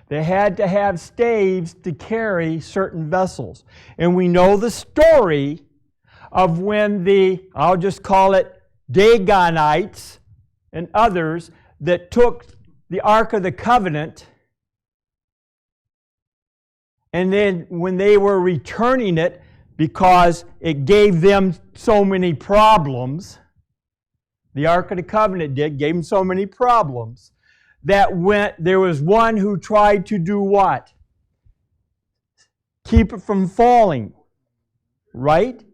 They had to have staves to carry certain vessels. And we know the story of when I'll just call it Dagonites and others that took the Ark of the Covenant, and then when they were returning it, because it gave them so many problems, the Ark of the Covenant gave them so many problems, that there was one who tried to do what? Keep it from falling, right?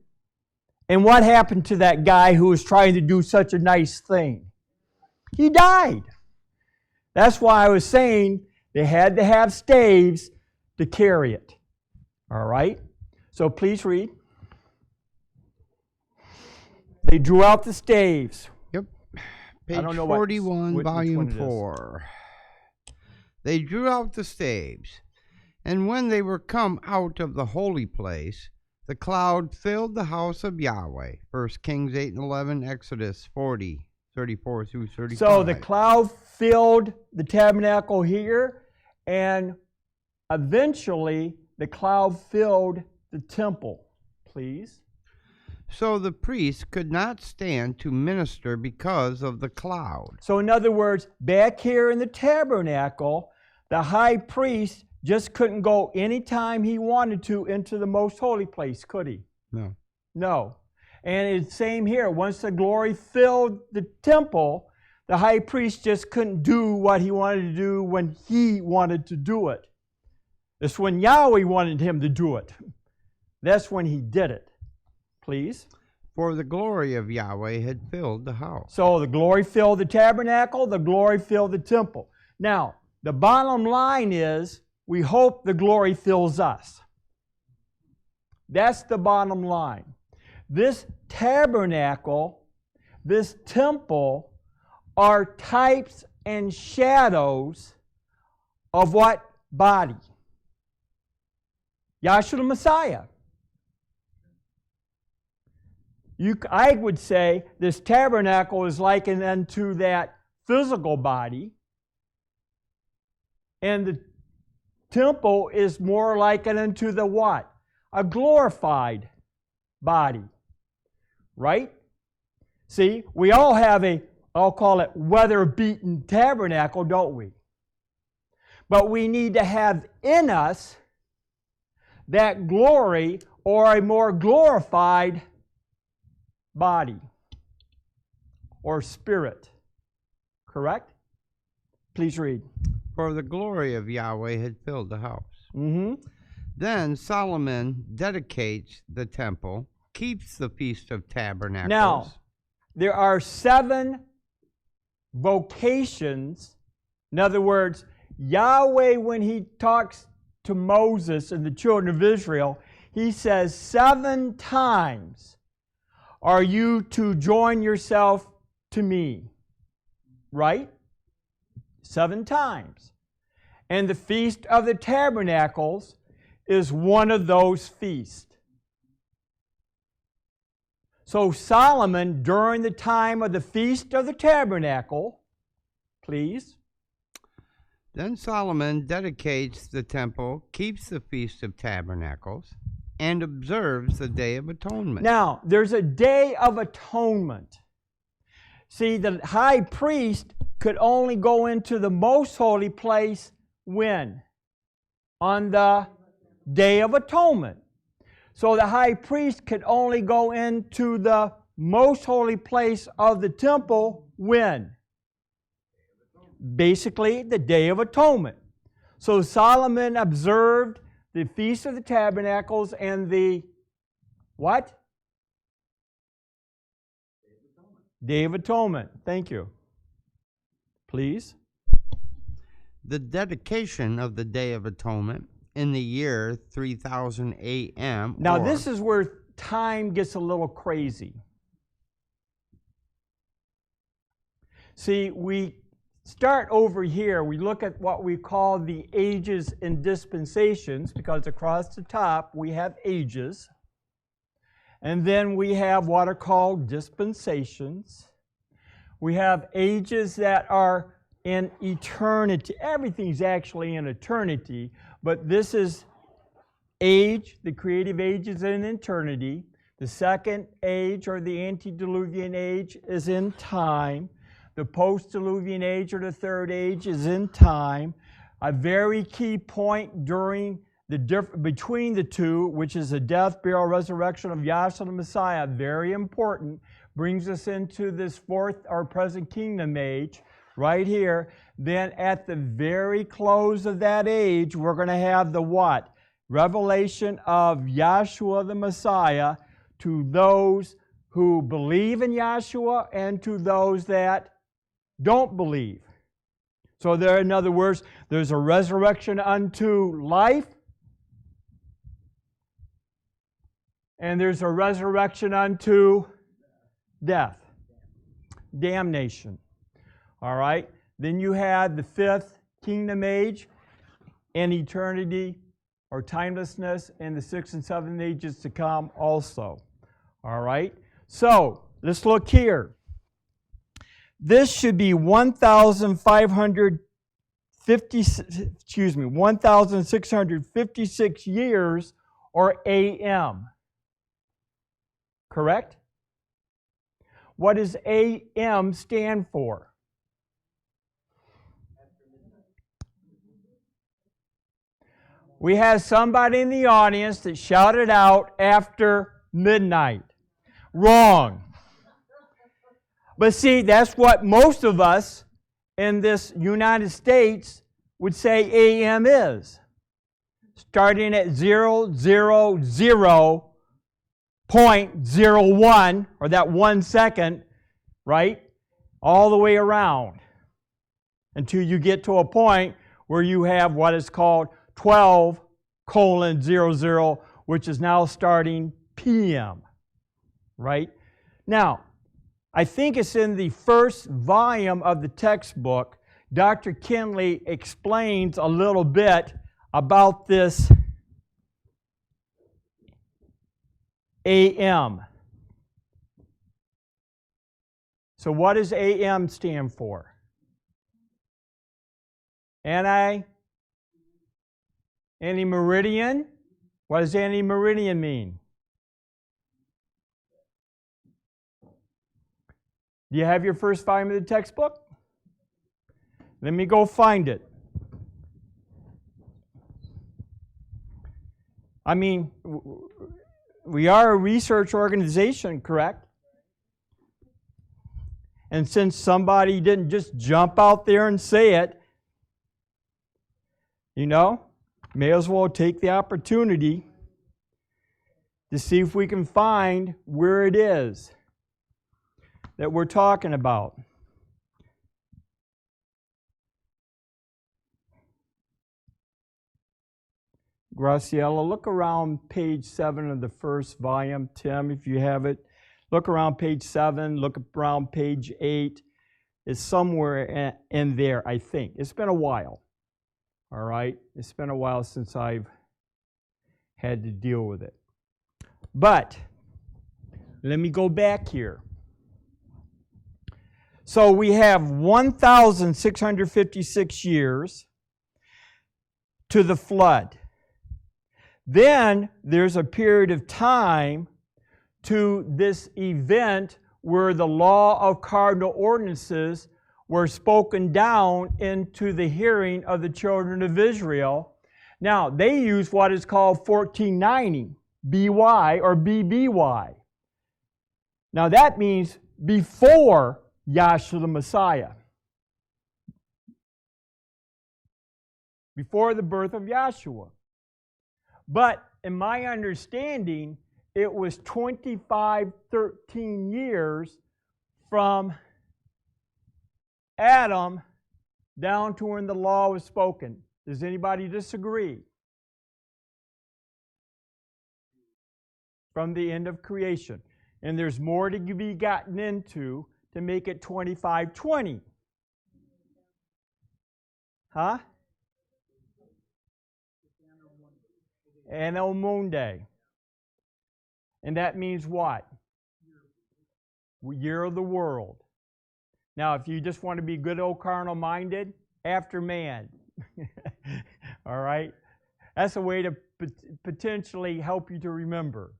And what happened to that guy who was trying to do such a nice thing? He died. That's why I was saying they had to have staves to carry it. All right? So please read. They drew out the staves. Yep. Page I don't know 41, which one volume it is. 4. They drew out the staves, and when they were come out of the holy place, the cloud filled the house of Yahweh. 1 Kings 8 and 11, Exodus 40, 34 through 35. So the cloud filled the tabernacle here, and eventually the cloud filled the temple. Please. So the priests could not stand to minister because of the cloud. So in other words, back here in the tabernacle, the high priest just couldn't go anytime he wanted to into the most holy place, could he? No. No. And it's same here. Once the glory filled the temple, the high priest just couldn't do what he wanted to do when he wanted to do it. It's when Yahweh wanted him to do it. That's when he did it. Please. For the glory of Yahweh had filled the house. So the glory filled the tabernacle, the glory filled the temple. Now, the bottom line is, we hope the glory fills us. That's the bottom line. This tabernacle, this temple, are types and shadows of what body? Yahshua the Messiah. I would say this tabernacle is likened unto that physical body, and the temple is more likened unto the what? A glorified body. Right? See, we all have I'll call it weather-beaten tabernacle, don't we? But we need to have in us that glory or a more glorified body or spirit. Correct? Please read. For the glory of Yahweh had filled the house. Mm-hmm. Then Solomon dedicates the temple, keeps the Feast of Tabernacles. Now, there are 7 vocations. In other words, Yahweh, when he talks to Moses and the children of Israel, he says 7 times, are you to join yourself to me? Right? 7 times. And the Feast of the Tabernacles is one of those feasts. So Solomon, during the time of the Feast of the Tabernacle, please. Then Solomon dedicates the temple, keeps the Feast of Tabernacles, and observes the Day of Atonement. Now, there's a Day of Atonement. See, the high priest could only go into the most holy place when? On the Day of Atonement. So the high priest could only go into the most holy place of the temple when? Basically, the Day of Atonement. So Solomon observed the Feast of the Tabernacles and the what? Day of Atonement. Thank you. Please. The dedication of the Day of Atonement in the year 3000 AM. Now, this is where time gets a little crazy. See, we start over here. We look at what we call the ages and dispensations, because across the top we have ages. And then we have what are called dispensations. We have ages that are in eternity. Everything's actually in eternity, but this is age, the creative age is in eternity. The second age, or the antediluvian age, is in time. The post-diluvian age, or the third age, is in time. A very key point during between the two, which is the death, burial, resurrection of Yahshua the Messiah, very important, brings us into this fourth or present kingdom age right here. Then at the very close of that age, we're going to have the what? Revelation of Yahshua the Messiah to those who believe in Yahshua and to those that don't believe. So there, in other words, there's a resurrection unto life, and there's a resurrection unto death, damnation. All right? Then you had the fifth kingdom age and eternity or timelessness, and the sixth and seventh ages to come also. All right? So, let's look here. This should be 1,656 years, or AM. Correct? What does AM stand for? We have somebody in the audience that shouted out after midnight. Wrong. But see, that's what most of us in this United States would say AM is. Starting at 0.01, or that 1 second, right? All the way around until you get to a point where you have what is called 12:00, which is now starting PM, right? Now, I think it's in the first volume of the textbook, Dr. Kinley explains a little bit about this AM. So what does AM stand for? Anti-meridian? What does anti-meridian mean? Do you have your first volume of the textbook? Let me go find it. I mean, we are a research organization, correct? And since somebody didn't just jump out there and say it, you know, may as well take the opportunity to see if we can find where it is that we're talking about. Graciela, look around page 7 of the first volume. Tim, if you have it, look around page 7, look around page 8. It's somewhere in there, I think. It's been a while. All right? It's been a while since I've had to deal with it. But let me go back here. So we have 1,656 years to the flood. Then there's a period of time to this event where the law of cardinal ordinances were spoken down into the hearing of the children of Israel. Now, they use what is called 1490, BY or BBY. Now, that means before Yahshua the Messiah. Before the birth of Yahshua. But in my understanding, it was 2513 years from Adam down to when the law was spoken. Does anybody disagree? From the end of creation. And there's more to be gotten into to make it 2520. Huh? Anno Mundi. And that means what? Year of the world. Now, if you just want to be good old carnal minded, after man. All right? That's a way to potentially help you to remember.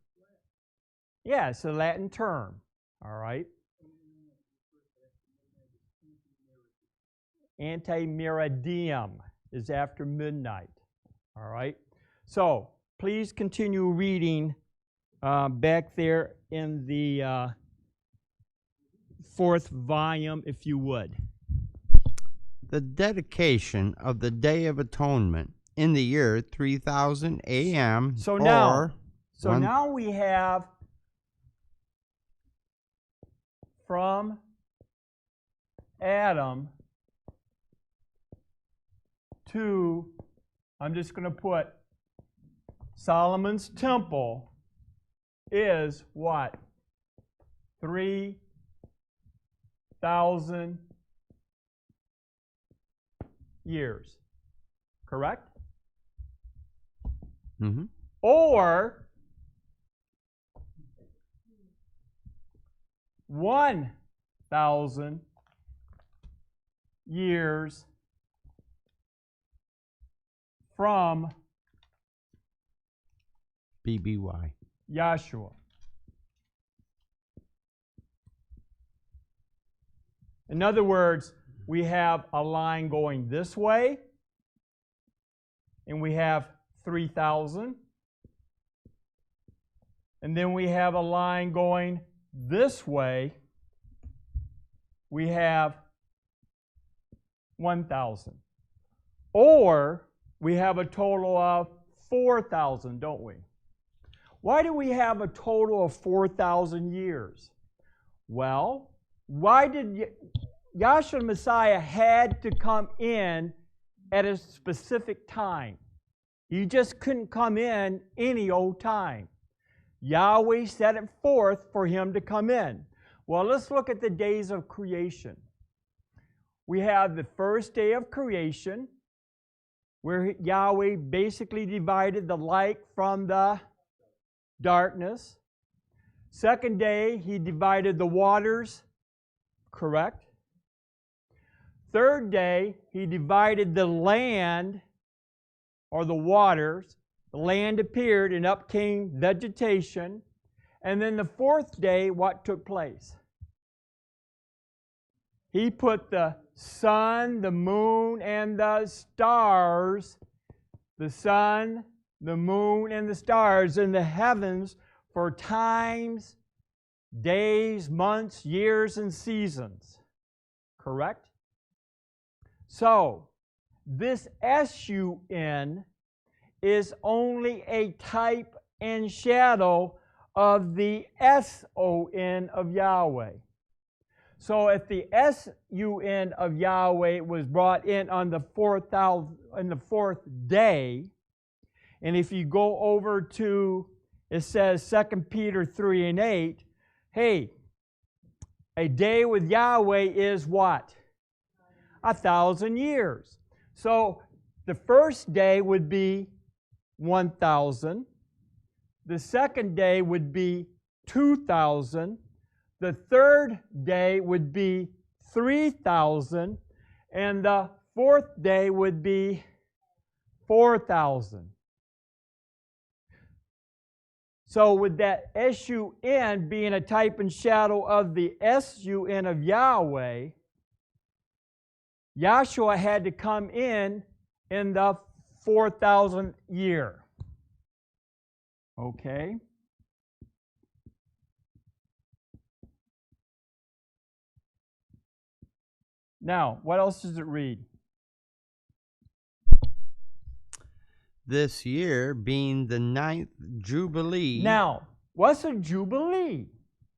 Yeah, it's a Latin term. All right? Antemeridium is after midnight. All right? So, please continue reading back there in the 4th volume, if you would. The dedication of the Day of Atonement in the year 3000 AM. So now we have from Adam to, I'm just going to put Solomon's temple is what? 3,000 years. Correct? Mm-hmm. Or 1,000 years from BBY. Yahshua. In other words, we have a line going this way, and we have 3,000. And then we have a line going this way. We have 1,000. Or we have a total of 4,000, don't we? Why do we have a total of 4,000 years? Well, why did Yahshua Messiah had to come in at a specific time? He just couldn't come in any old time. Yahweh set it forth for him to come in. Well, let's look at the days of creation. We have the first day of creation, where Yahweh basically divided the light from the darkness. Second day, he divided the waters, correct? Third day, he divided the land, or the waters. The land appeared, and up came vegetation. And then the fourth day, what took place? He put the sun, the moon, and the stars, the sun, the moon, and the stars in the heavens for times, days, months, years, and seasons. Correct? So, this S-U-N is only a type and shadow of the S-O-N of Yahweh. So if the S-U-N of Yahweh was brought in on the fourth day, and if you go over to, it says 2 Peter 3:8, hey, a day with Yahweh is what? 1,000 years. So the first day would be 1,000. The second day would be 2,000. The third day would be 3,000. And the fourth day would be 4,000. So with that S-U-N being a type and shadow of the S-U-N of Yahweh, Yahshua had to come in the 4,000th year. Okay? Now, what else does it read? This year being the 9th Jubilee. Now, what's a Jubilee?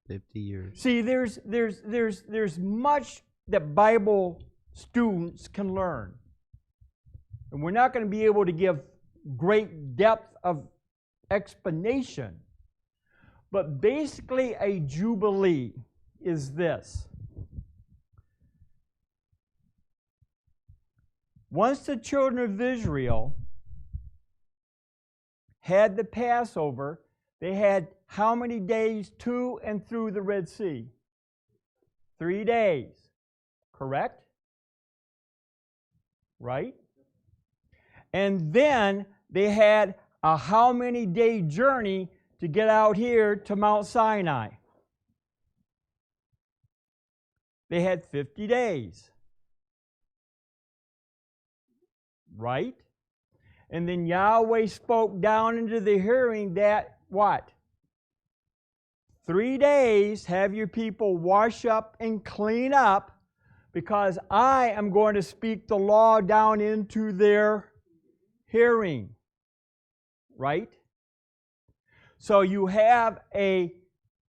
50 years. See, there's much that Bible students can learn. And we're not going to be able to give great depth of explanation. But basically, a jubilee is this. Once the children of Israel had the Passover, they had how many days to and through the Red Sea? 3 days. Correct? Right? And then they had a how many day journey to get out here to Mount Sinai? They had 50 days. Right? And then Yahweh spoke down into the hearing that what? 3 days have your people wash up and clean up, because I am going to speak the law down into their hearing. Right? So you have a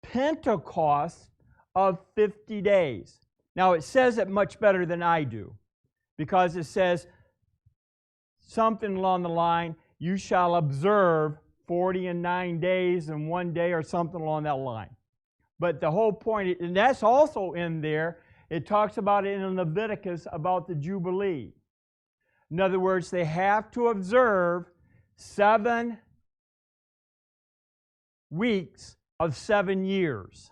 Pentecost of 50 days. Now it says it much better than I do, because it says something along the line, you shall observe 40 and 9 days and 1 day, or something along that line. But the whole point, and that's also in there, it talks about it in Leviticus about the Jubilee. In other words, they have to observe 7 weeks of 7 years.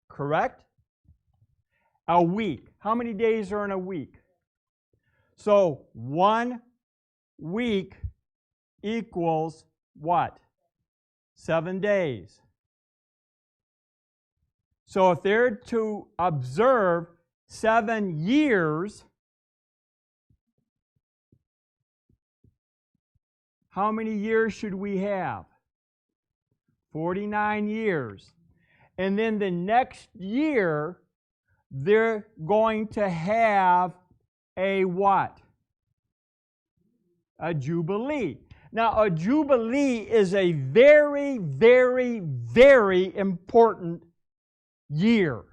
Correct? A week. How many days are in a week? So 1 week equals what? 7 days. So if they're to observe 7 years, how many years should we have? 49 years. And then the next year, they're going to have a what? A jubilee. Now, a jubilee is a very, very, very important year.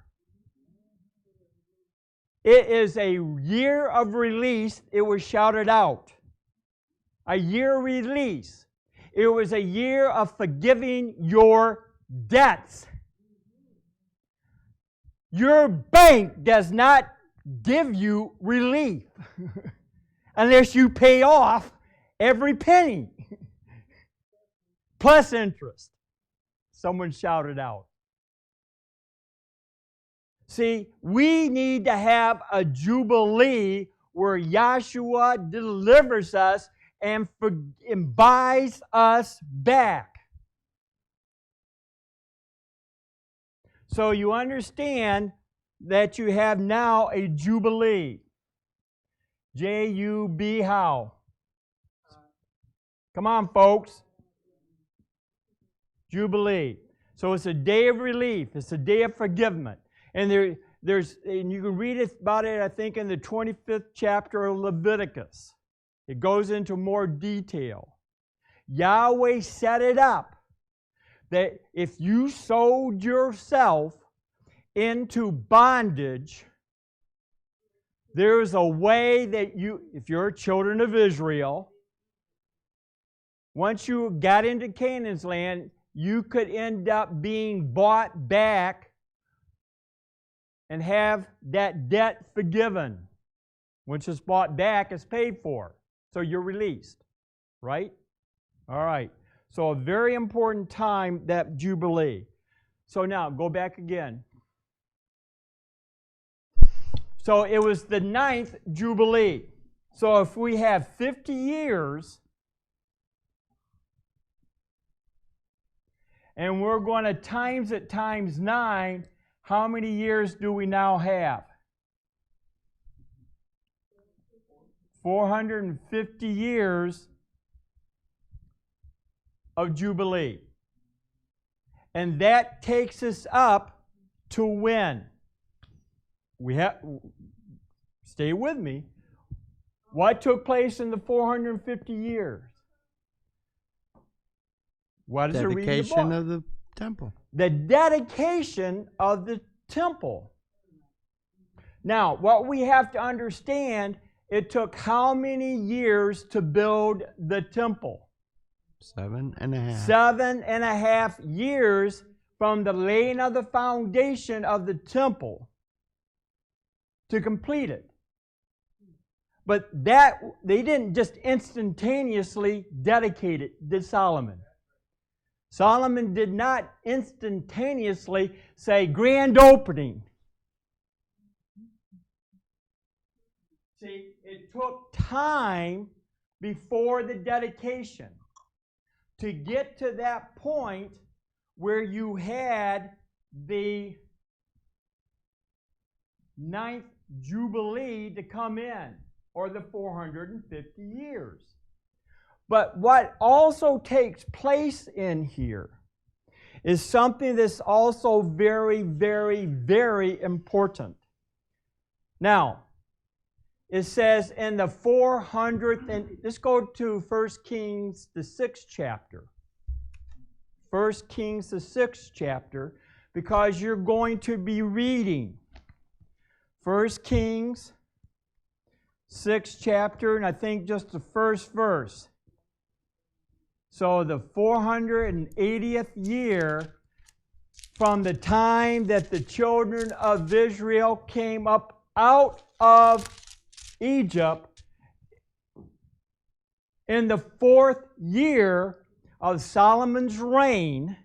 It is a year of release. It was shouted out. A year release. It was a year of forgiving your debts. Your bank does not give you relief unless you pay off every penny plus interest. Someone shouted out. See, we need to have a jubilee where Yahshua delivers us and buys us back. So you understand that you have now a jubilee. J-U-B how? Come on, folks. Jubilee. So it's a day of relief. It's a day of forgiveness. And and you can read about it, I think, in the 25th chapter of Leviticus. It goes into more detail. Yahweh set it up that if you sold yourself into bondage, there's a way that if you're children of Israel, once you got into Canaan's land, you could end up being bought back and have that debt forgiven. Once it's bought back, it's paid for. So you're released, right? All right. So a very important time, that Jubilee. So now, go back again. So it was the 9th Jubilee. So if we have 50 years, and we're going to times it times 9, how many years do we now have? 450 years of Jubilee. And that takes us up to when? Stay with me. What took place in the 450 years? What does it read in the book? Dedication of the temple. the dedication of the temple. Now, what we have to understand, it took how many years to build the temple? 7.5. 7.5 years from the laying of the foundation of the temple to complete it. But that, they didn't just instantaneously dedicate it, did Solomon. Solomon did not instantaneously say, grand opening. See, it took time before the dedication to get to that point where you had the 9th Jubilee to come in, or the 450 years. But what also takes place in here is something that's also very, very, very important. Now, it says in the 400th, and let's go to 1 Kings, the 6th chapter. 1 Kings, the 6th chapter, because you're going to be reading 1 Kings, 6th chapter, and I think just the first verse. So the 480th year from the time that the children of Israel came up out of Egypt, in the 4th year of Solomon's reign,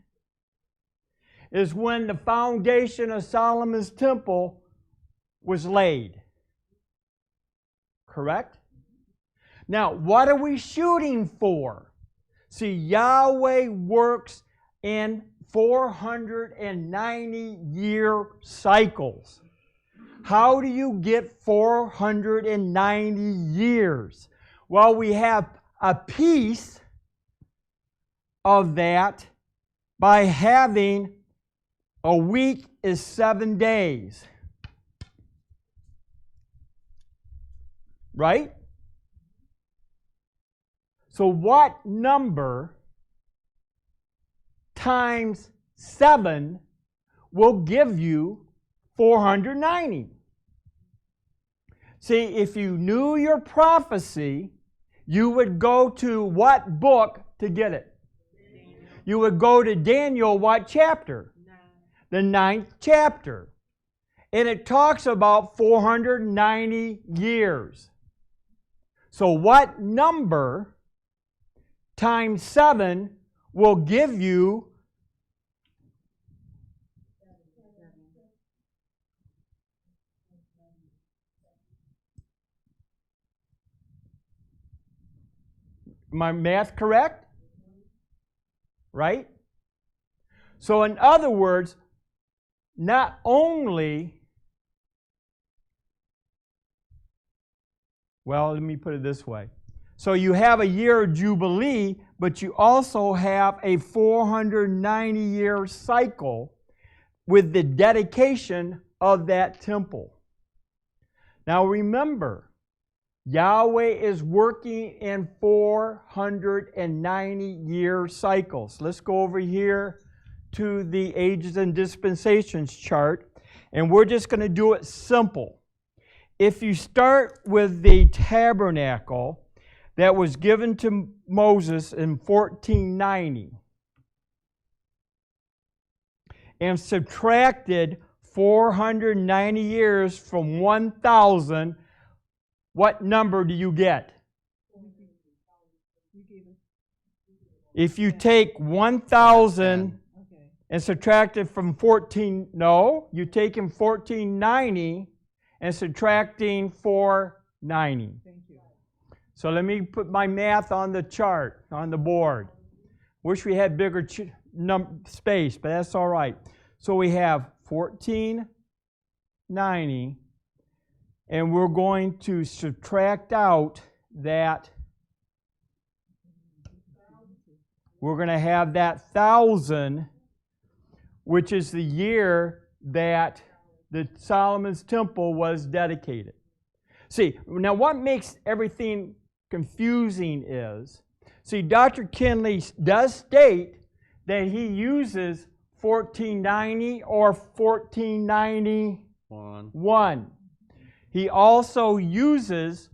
is when the foundation of Solomon's temple was laid. Correct? Now, what are we shooting for? See, Yahweh works in 490-year cycles. How do you get 490 years? Well, we have a piece of that by having a week is 7 days. Right? So what number times 7 will give you 490? See, if you knew your prophecy, you would go to what book to get it? You would go to Daniel, what chapter? The 9th chapter. And it talks about 490 years. So what number times 7 will give you my math correct? Right? So in other words, not only, well, let me put it this way. So you have a year of Jubilee, but you also have a 490-year cycle with the dedication of that temple. Now remember, Yahweh is working in 490-year cycles. Let's go over here to the Ages and Dispensations chart, and we're just going to do it simple. If you start with the tabernacle that was given to Moses in 1490 and subtracted 490 years from 1,000, what number do you get? If you take 1,000 and subtract it from 14, no, you're taking 1490 and subtracting 490. So let me put my math on the chart, on the board. Wish we had bigger space, but that's all right. So we have 1490, and we're going to subtract out that. We're going to have that 1,000, which is the year that the Solomon's temple was dedicated. See, now what makes everything confusing is, see, Dr. Kinley does state that he uses 1490 or 1491. He also uses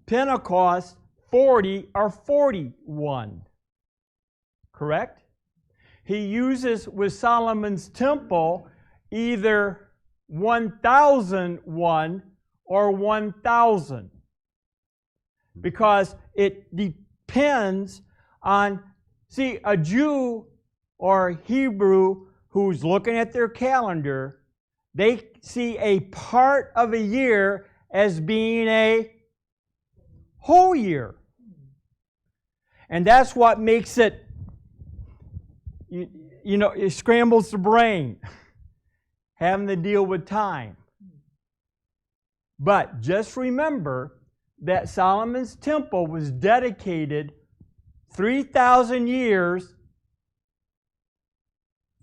Pentecost 40 or 41. Correct? He uses with Solomon's temple either 1001 or 1000, because it depends on, see, a Jew or Hebrew who's looking at their calendar, they see a part of a year as being a whole year. And that's what makes it, you know, it scrambles the brain, having to deal with time. But just remember that Solomon's temple was dedicated 3,000 years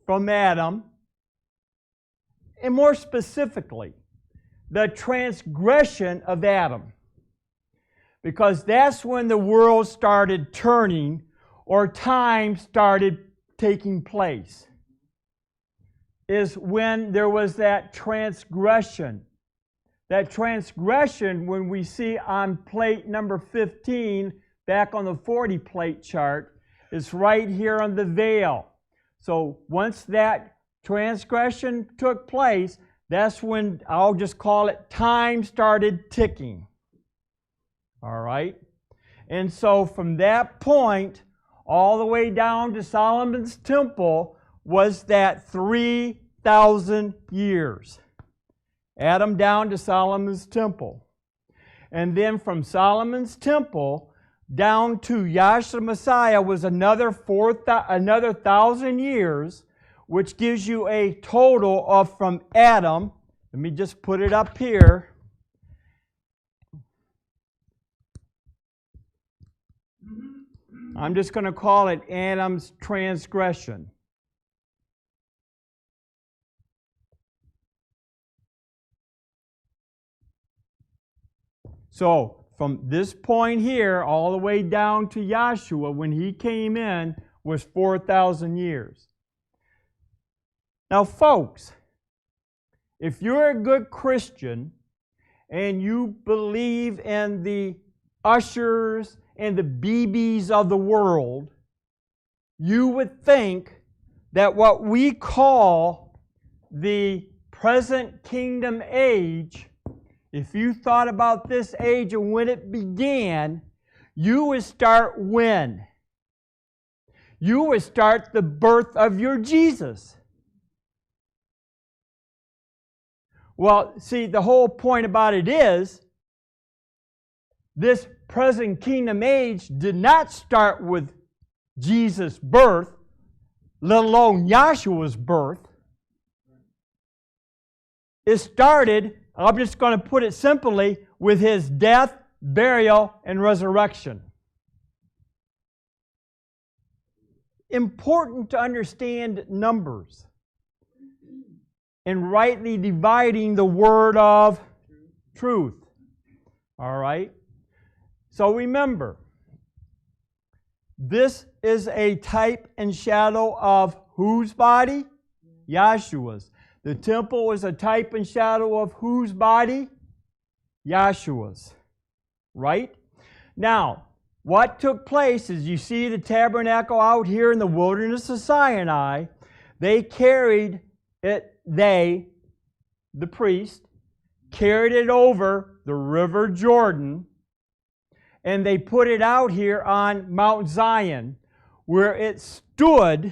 from Adam, and more specifically, the transgression of Adam. Because that's when the world started turning, or time started taking place, is when there was that transgression. That transgression, when we see on plate number 15, back on the 40 plate chart, is right here on the veil. So once that transgression took place, that's when, I'll just call it, time started ticking. All right? And so from that point, all the way down to Solomon's temple, was that 3,000 years. Adam down to Solomon's temple. And then from Solomon's temple down to Yahshua Messiah was another 1,000 years, which gives you a total of, from Adam, let me just put it up here, I'm just going to call it Adam's transgression. So, from this point here all the way down to Yahshua, when he came in, was 4,000 years. Now, folks, if you're a good Christian and you believe in the ushers and the BBs of the world, you would think that what we call the present kingdom age, if you thought about this age and when it began, you would start when? You would start the birth of your Jesus. Well, see, the whole point about it is, this present kingdom age did not start with Jesus' birth, let alone Yahshua's birth. It started, I'm just going to put it simply, with his death, burial, and resurrection. Important to understand numbers and rightly dividing the word of truth. All right? So remember, this is a type and shadow of whose body? Yahshua's. The temple is a type and shadow of whose body? Yahshua's. Right? Now, what took place is, you see the tabernacle out here in the wilderness of Sinai. They carried it, the priest, carried it over the river Jordan, and they put it out here on Mount Zion, where it stood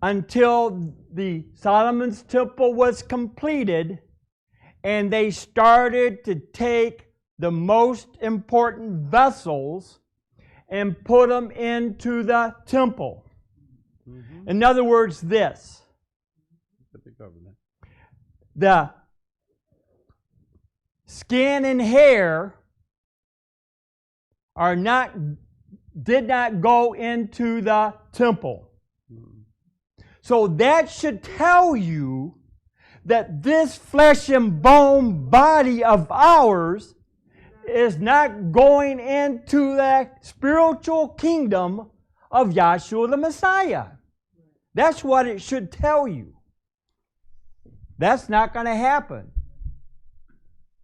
until the Solomon's temple was completed, and they started to take the most important vessels and put them into the temple. Mm-hmm. In other words, this. The skin and hair did not go into the temple. So that should tell you that this flesh and bone body of ours is not going into the spiritual kingdom of Yahshua the Messiah. That's what it should tell you. That's not going to happen.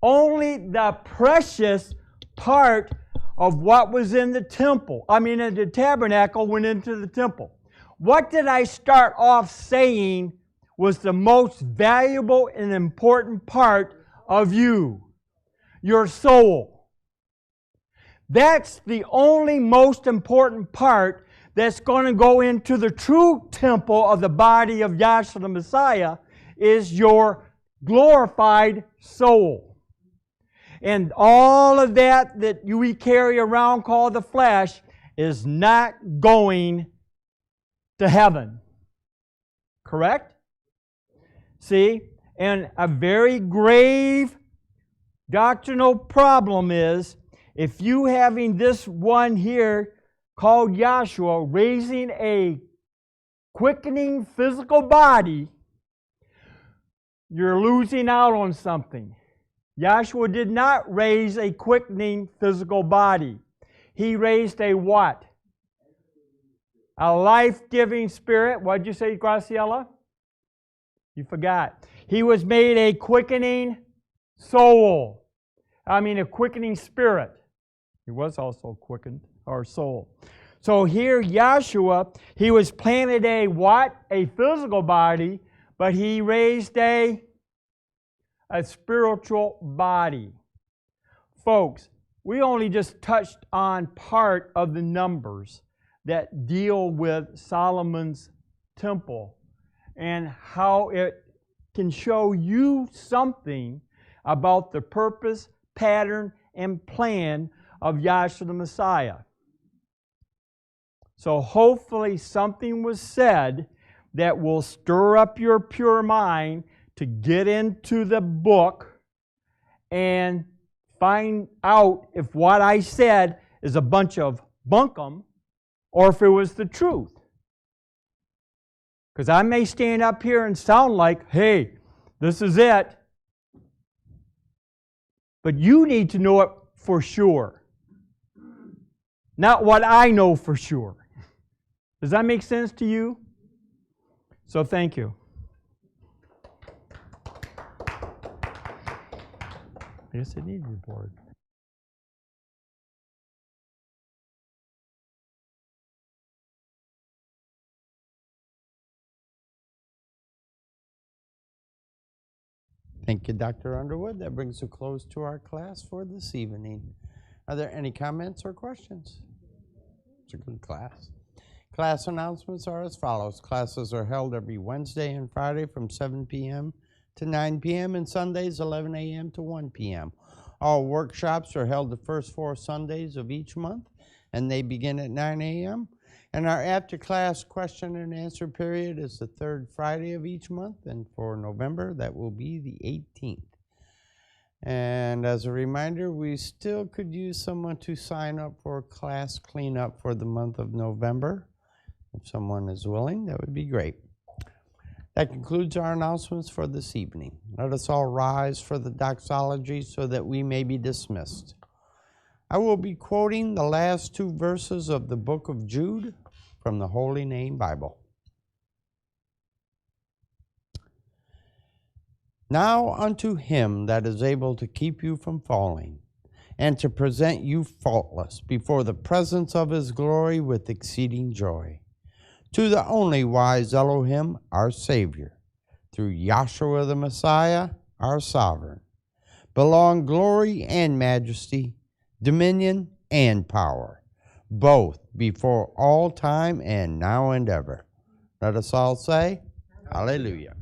Only the precious part of what was in the temple, in the tabernacle, went into the temple. What did I start off saying was the most valuable and important part of you? Your soul. That's the only most important part that's going to go into the true temple of the body of Yahshua the Messiah, is your glorified soul. And all of that we carry around called the flesh is not going to heaven. Correct? See? And a very grave doctrinal problem is, if you having this one here called Yahshua raising a quickening physical body, you're losing out on something. Yahshua did not raise a quickening physical body. He raised a what? A life-giving spirit. What did you say, Graciela? You forgot. He was made a quickening soul. A quickening spirit. He was also quickened, our soul. So here, Yahshua, he was planted a what? A physical body, but he raised a spiritual body. Folks, we only just touched on part of the numbers that deal with Solomon's temple and how it can show you something about the purpose, pattern, and plan of Yahshua the Messiah. So hopefully something was said that will stir up your pure mind to get into the book and find out if what I said is a bunch of bunkum or if it was the truth. Because I may stand up here and sound like, hey, this is it. But you need to know it for sure. Not what I know for sure. Does that make sense to you? So thank you. I guess it needs a board. Thank you, Dr. Underwood. That brings a close to our class for this evening. Are there any comments or questions? It's a good class. Class announcements are as follows. Classes are held every Wednesday and Friday from 7 p.m. to 9 p.m. and Sundays 11 a.m. to 1 p.m. All workshops are held the first 4 Sundays of each month, and they begin at 9 a.m. And our after-class question and answer period is the 3rd Friday of each month, and for November, that will be the 18th. And as a reminder, we still could use someone to sign up for class cleanup for the month of November. If someone is willing, that would be great. That concludes our announcements for this evening. Let us all rise for the doxology so that we may be dismissed. I will be quoting the last 2 verses of the book of Jude from the Holy Name Bible. Now unto him that is able to keep you from falling, and to present you faultless before the presence of his glory with exceeding joy. To the only wise Elohim, our Savior, through Yahshua the Messiah, our Sovereign, belong glory and majesty, dominion and power, both before all time and now and ever. Let us all say, Hallelujah.